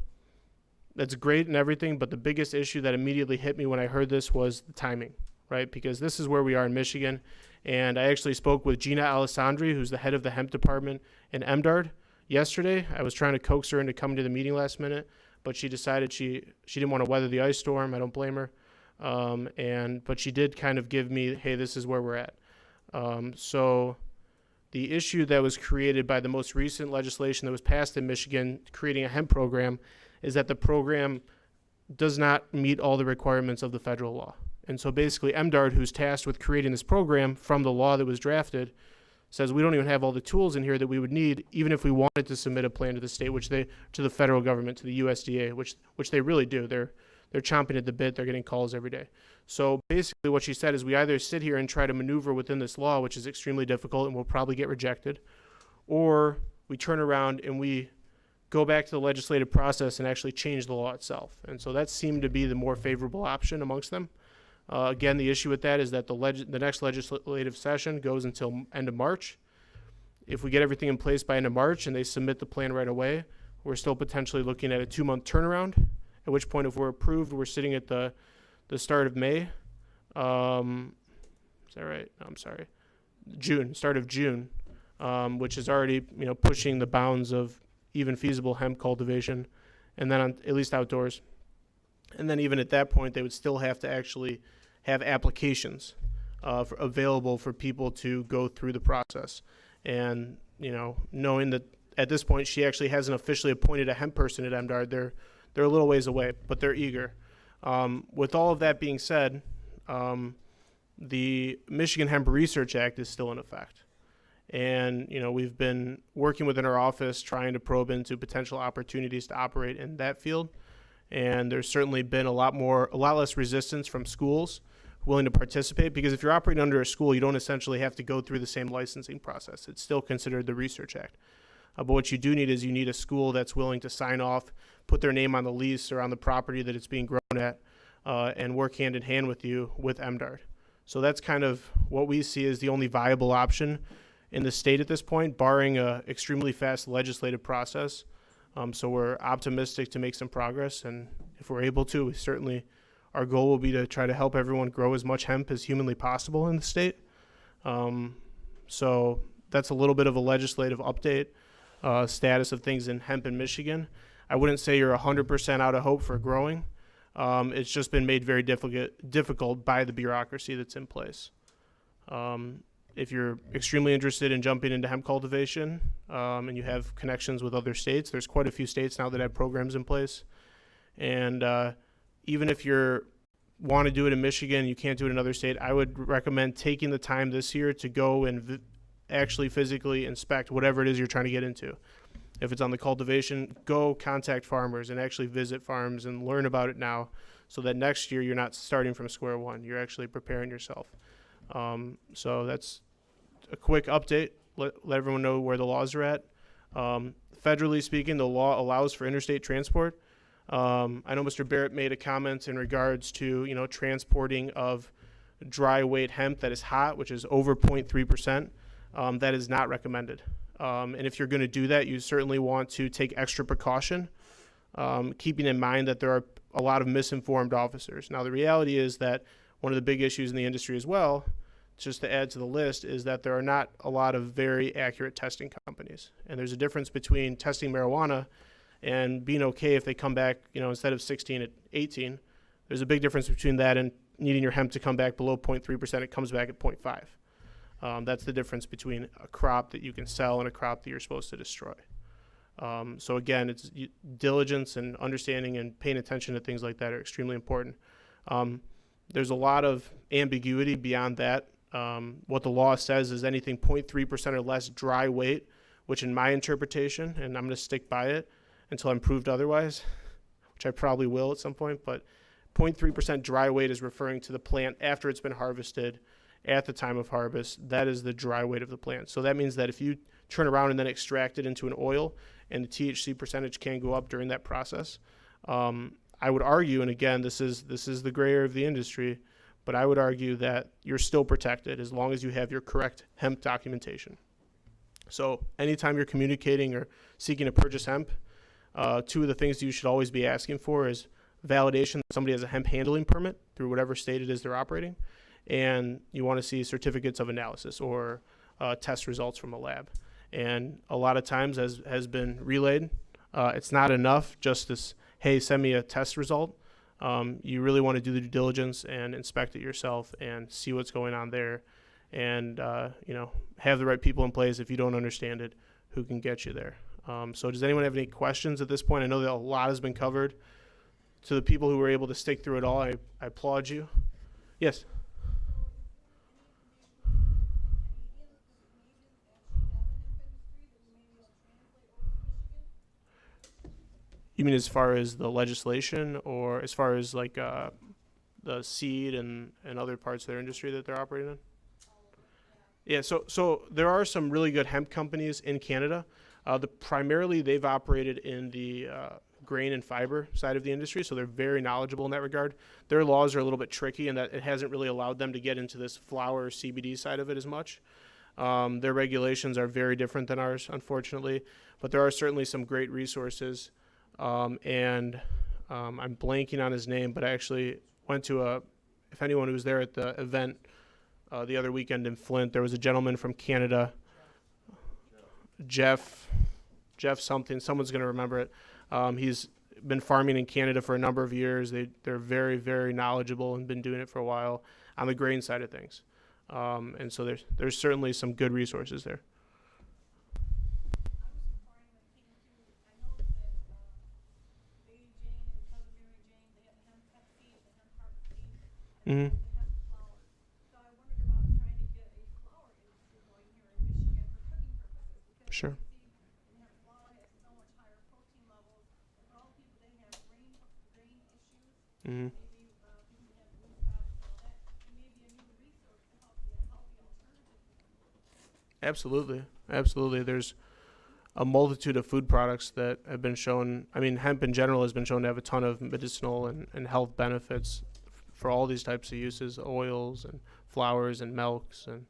that's great and everything, but the biggest issue that immediately hit me when I heard this was the timing, right? Because this is where we are in Michigan, and I actually spoke with Gina Alessandri, who's the head of the hemp department in MDARD yesterday. I was trying to coax her into coming to the meeting last minute, but she decided she didn't want to weather the ice storm. I don't blame her. But she did kind of give me, hey, this is where we're at. So the issue that was created by the most recent legislation that was passed in Michigan, creating a hemp program, is that the program does not meet all the requirements of the federal law. And so basically MDARD, who's tasked with creating this program from the law that was drafted, says we don't even have all the tools in here that we would need, even if we wanted to submit a plan to the state, to the federal government, to the USDA, which they really do. They're chomping at the bit. They're getting calls every day. So basically what she said is we either sit here and try to maneuver within this law, which is extremely difficult and will probably get rejected, or we turn around and we go back to the legislative process and actually change the law itself. And so that seemed to be the more favorable option amongst them. Again, the issue with that is that the next legislative session goes until end of March. If we get everything in place by end of March and they submit the plan right away, we're still potentially looking at a 2-month turnaround, at which point if we're approved, we're sitting at the start of May. Is that right? No, I'm sorry. Start of June, which is already pushing the bounds of even feasible hemp cultivation, and then at least outdoors. And then even at that point, they would still have to actually have applications available for people to go through the process. And, knowing that at this point she actually hasn't officially appointed a hemp person at MDARD, they're a little ways away, but they're eager. With all of that being said, the Michigan Hemp Research Act is still in effect. And, we've been working within our office trying to probe into potential opportunities to operate in that field. And there's certainly been a lot less resistance from schools willing to participate, because if you're operating under a school, you don't essentially have to go through the same licensing process. It's still considered the Research Act. But what you do need is you need a school that's willing to sign off, put their name on the lease or on the property that it's being grown at, and work hand in hand with you with MDARD. So that's kind of what we see as the only viable option in the state at this point, barring a extremely fast legislative process. So we're optimistic to make some progress, and if we're able to, our goal will be to try to help everyone grow as much hemp as humanly possible in the state. So that's a little bit of a legislative update, status of things in hemp in Michigan. I wouldn't say you're 100% out of hope for growing. It's just been made very difficult by the bureaucracy that's in place. If you're extremely interested in jumping into hemp cultivation and you have connections with other states, there's quite a few states now that have programs in place. And even if you want to do it in Michigan, you can't do it in another state, I would recommend taking the time this year to go and actually physically inspect whatever it is you're trying to get into. If it's on the cultivation, go contact farmers and actually visit farms and learn about it now, so that next year you're not starting from square one. You're actually preparing yourself. So that's a quick update. Let everyone know where the laws are at. Federally speaking, the law allows for interstate transport. I know Mr. Barrett made a comment in regards to transporting of dry weight hemp that is hot, which is over 0.3%. that is not recommended. And if you're going to do that, you certainly want to take extra precaution, keeping in mind that there are a lot of misinformed officers. Now, the reality is that one of the big issues in the industry as well, just to add to the list, is that there are not a lot of very accurate testing companies. And there's a difference between testing marijuana and being okay if they come back, instead of 16 at 18. There's a big difference between that and needing your hemp to come back below 0.3%. It comes back at 0.5. That's the difference between a crop that you can sell and a crop that you're supposed to destroy. So again, it's diligence and understanding and paying attention to things like that are extremely important. There's a lot of ambiguity beyond that. What the law says is anything 0.3% or less dry weight, which in my interpretation, and I'm going to stick by it until I'm proved otherwise, which I probably will at some point, but 0.3% dry weight is referring to the plant after it's been harvested at the time of harvest. That is the dry weight of the plant. So that means that if you turn around and then extract it into an oil and the THC percentage can go up during that process, I would argue, and again, this is the gray area of the industry, but I would argue that you're still protected as long as you have your correct hemp documentation. So anytime you're communicating or seeking to purchase hemp, two of the things you should always be asking for is validation that somebody has a hemp handling permit through whatever state it is they're operating, and you want to see certificates of analysis or test results from a lab. And a lot of times, as has been relayed, it's not enough just this, hey, send me a test result. You really want to do the due diligence and inspect it yourself and see what's going on there, and have the right people in place if you don't understand it who can get you there. So does anyone have any questions at this point? I know that a lot has been covered. To the people who were able to stick through it all, I applaud you. Yes? You mean as far as the legislation, or as far as like the seed and other parts of their industry that they're operating in? Yeah, so there are some really good hemp companies in Canada. Primarily they've operated in the grain and fiber side of the industry, so they're very knowledgeable in that regard. Their laws are a little bit tricky in that it hasn't really allowed them to get into this flower CBD side of it as much. Their regulations are very different than ours, unfortunately, but there are certainly some great resources. And I'm blanking on his name, but I actually went to if anyone who was there at the event the other weekend in Flint, there was a gentleman from Canada, Jeff something, someone's going to remember it. He's been farming in Canada for a number of years. They're very, very knowledgeable and been doing it for a while on the grain side of things. And so there's certainly some good resources there. Mm-hmm. Sure. Mm-hmm. Absolutely. There's a multitude of food products that have been shown. I mean, hemp in general has been shown to have a ton of medicinal and health benefits for all these types of uses, oils and flours and milks and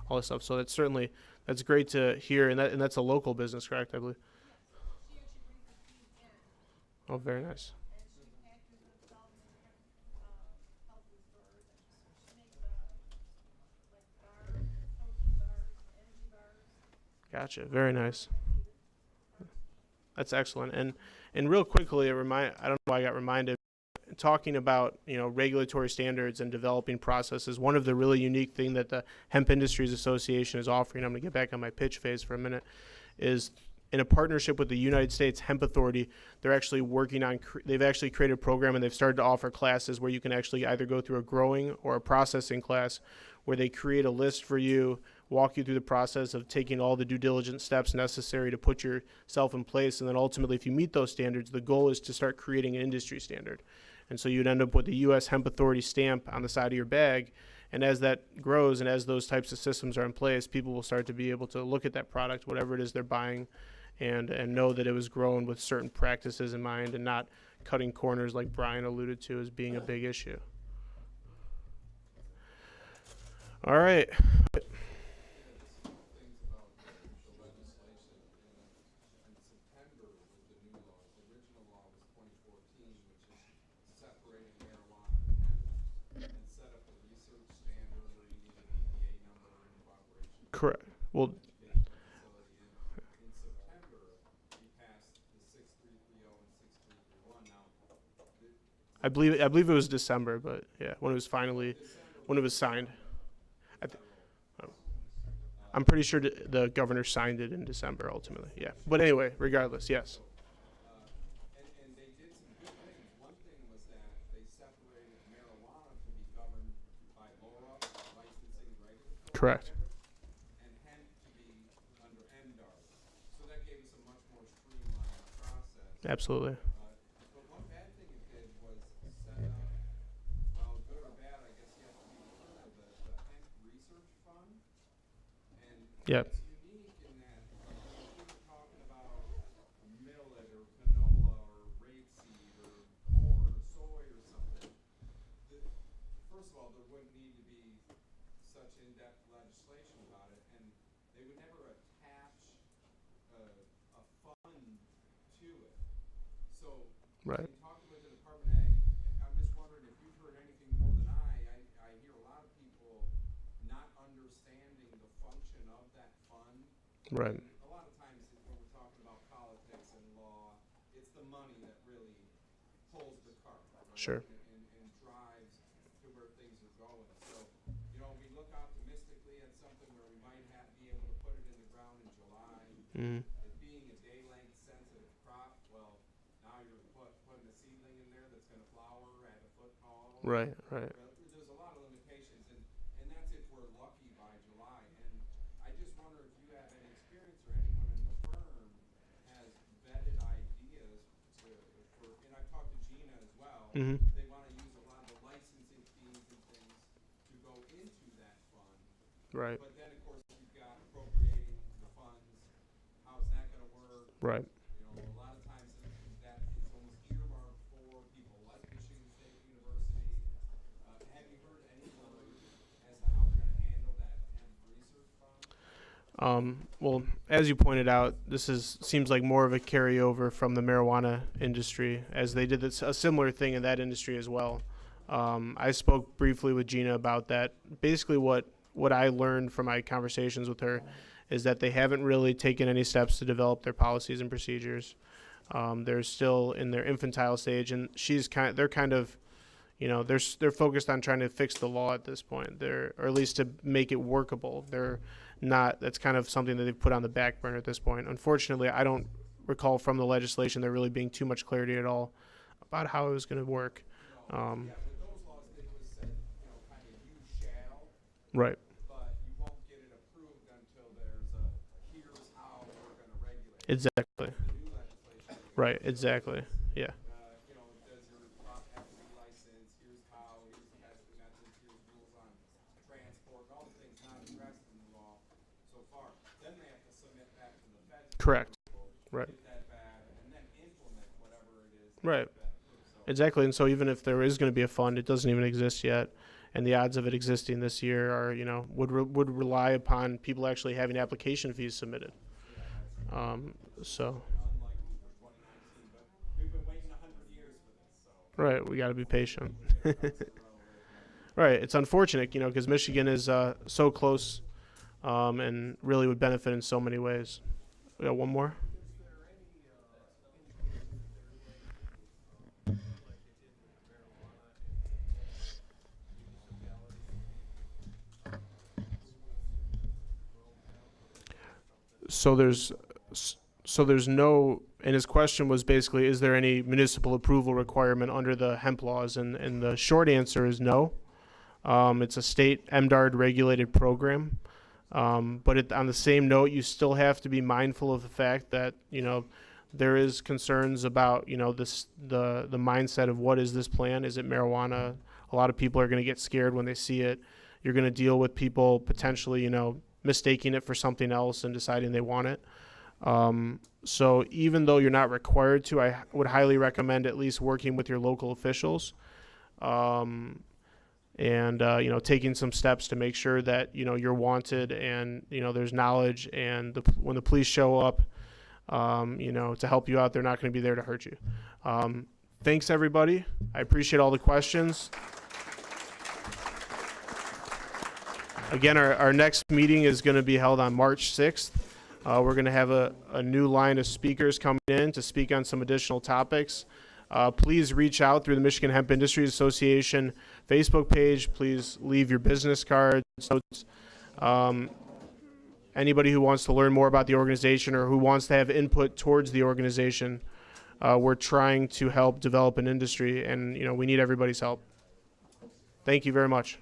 all this stuff. So that's great to hear, and that's a local business, correct, I believe? Oh, very nice. Gotcha. Very nice. That's excellent. And real quickly, I don't know why I got reminded, talking about regulatory standards and developing processes. One of the really unique thing that the Hemp Industries Association is offering, I'm going to get back on my pitch phase for a minute, is in a partnership with the United States Hemp Authority. They're actually working on, they've actually created a program, and they've started to offer classes where you can actually either go through a growing or a processing class, where they create a list for you, walk you through the process of taking all the due diligence steps necessary to put yourself in place. And then ultimately, if you meet those standards, the goal is to start creating an industry standard. And so you'd end up with the U.S. Hemp Authority stamp on the side of your bag. And as that grows and as those types of systems are in place, people will start to be able to look at that product, whatever it is they're buying, and know that it was grown with certain practices in mind and not cutting corners like Brian alluded to as being a big issue. All right. Correct. Well, In September, we passed the 6330 and 6331. Now, I believe it was December, but yeah, when it was finally, when it was signed. I'm pretty sure the governor signed it in December ultimately. Yeah. But anyway, regardless, yes. and they did some good things. One thing was that they separated marijuana to be governed by LORA, licensing regulatory, Correct. and hemp to be under MDAR. So that gave us a much more streamlined process. Absolutely. But one bad thing it did was set up, well, good or bad, I guess you have to be clear, the hemp research fund. And Yep. it's unique in that if we were talking about millet or canola or rapeseed or corn or soy or something, first of all, there wouldn't need to be such in-depth legislation about it, and they would never attach a fund to it. So, Right. in talking with the Department of Ag, I'm just wondering if you've heard anything more than I hear a lot of people not understanding the function of that fund. Right. A lot of times when we're talking about politics and law, it's the money that really pulls the cart, right? Sure. And drives to where things are going. So, we look optimistically at something where we might be able to put it in the ground in July. Mm-hmm. It being a day length sensitive crop, well, now you're putting a seedling in there that's gonna flower at a foot tall. Right. Right. There's a lot of limitations, and that's if we're lucky by July. And I just wonder if you have any experience or anyone in the firm has vetted ideas and I've talked to Gina as well. Mm-hmm. They wanna use a lot of the licensing fees and things to go into that fund. Right. But then, of course, you've got appropriating the funds. How's that gonna work? Right. A lot of times that is almost earmarked for people like Michigan State University. Have you heard any word as to how they're gonna handle that hemp research fund? Well, as you pointed out, seems like more of a carryover from the marijuana industry, as they did a similar thing in that industry as well. I spoke briefly with Gina about that. Basically, what I learned from my conversations with her is that they haven't really taken any steps to develop their policies and procedures. They're still in their infantile stage, and they're kind of, they're focused on trying to fix the law at this point. Or at least to make it workable. They're not. That's kind of something that they've put on the back burner at this point. Unfortunately, I don't recall from the legislation there really being too much clarity at all about how it was going to work. Yeah, with those laws, they just said, kind of you shall, Right. but you won't get it approved until there's here's how we're gonna regulate it. Exactly. The new legislation. Right. Exactly. Yeah. Does your crop have to be licensed? Here's how, here's the testing methods, here's rules on transport, and all the things not addressed in the law so far. Then they have to submit back to the feds. Correct. Right. Get that back, and then implement whatever it is. Right. That approved. So Exactly. And so even if there is going to be a fund, it doesn't even exist yet. And the odds of it existing this year are, would rely upon people actually having application fees submitted. So, unlikely for 2019, but we've been waiting 100 years for this, so. right, we got to be patient. Right. It's unfortunate, because Michigan is so close and really would benefit in so many ways. We got one more. So there's no, and his question was basically, is there any municipal approval requirement under the hemp laws? And the short answer is no. It's a state MDARD regulated program. But on the same note, you still have to be mindful of the fact that, there is concerns about, the mindset of what is this plan? Is it marijuana? A lot of people are going to get scared when they see it. You're going to deal with people potentially, mistaking it for something else and deciding they want it. So even though you're not required to, I would highly recommend at least working with your local officials, and taking some steps to make sure that you're wanted and there's knowledge, and when the police show up, to help you out, they're not going to be there to hurt you. Thanks everybody. I appreciate all the questions. Again, our next meeting is going to be held on March 6th. We're going to have a new line of speakers coming in to speak on some additional topics. Please reach out through the Michigan Hemp Industries Association Facebook page. Please leave your business cards, notes. Anybody who wants to learn more about the organization or who wants to have input towards the organization, we're trying to help develop an industry, and we need everybody's help. Thank you very much.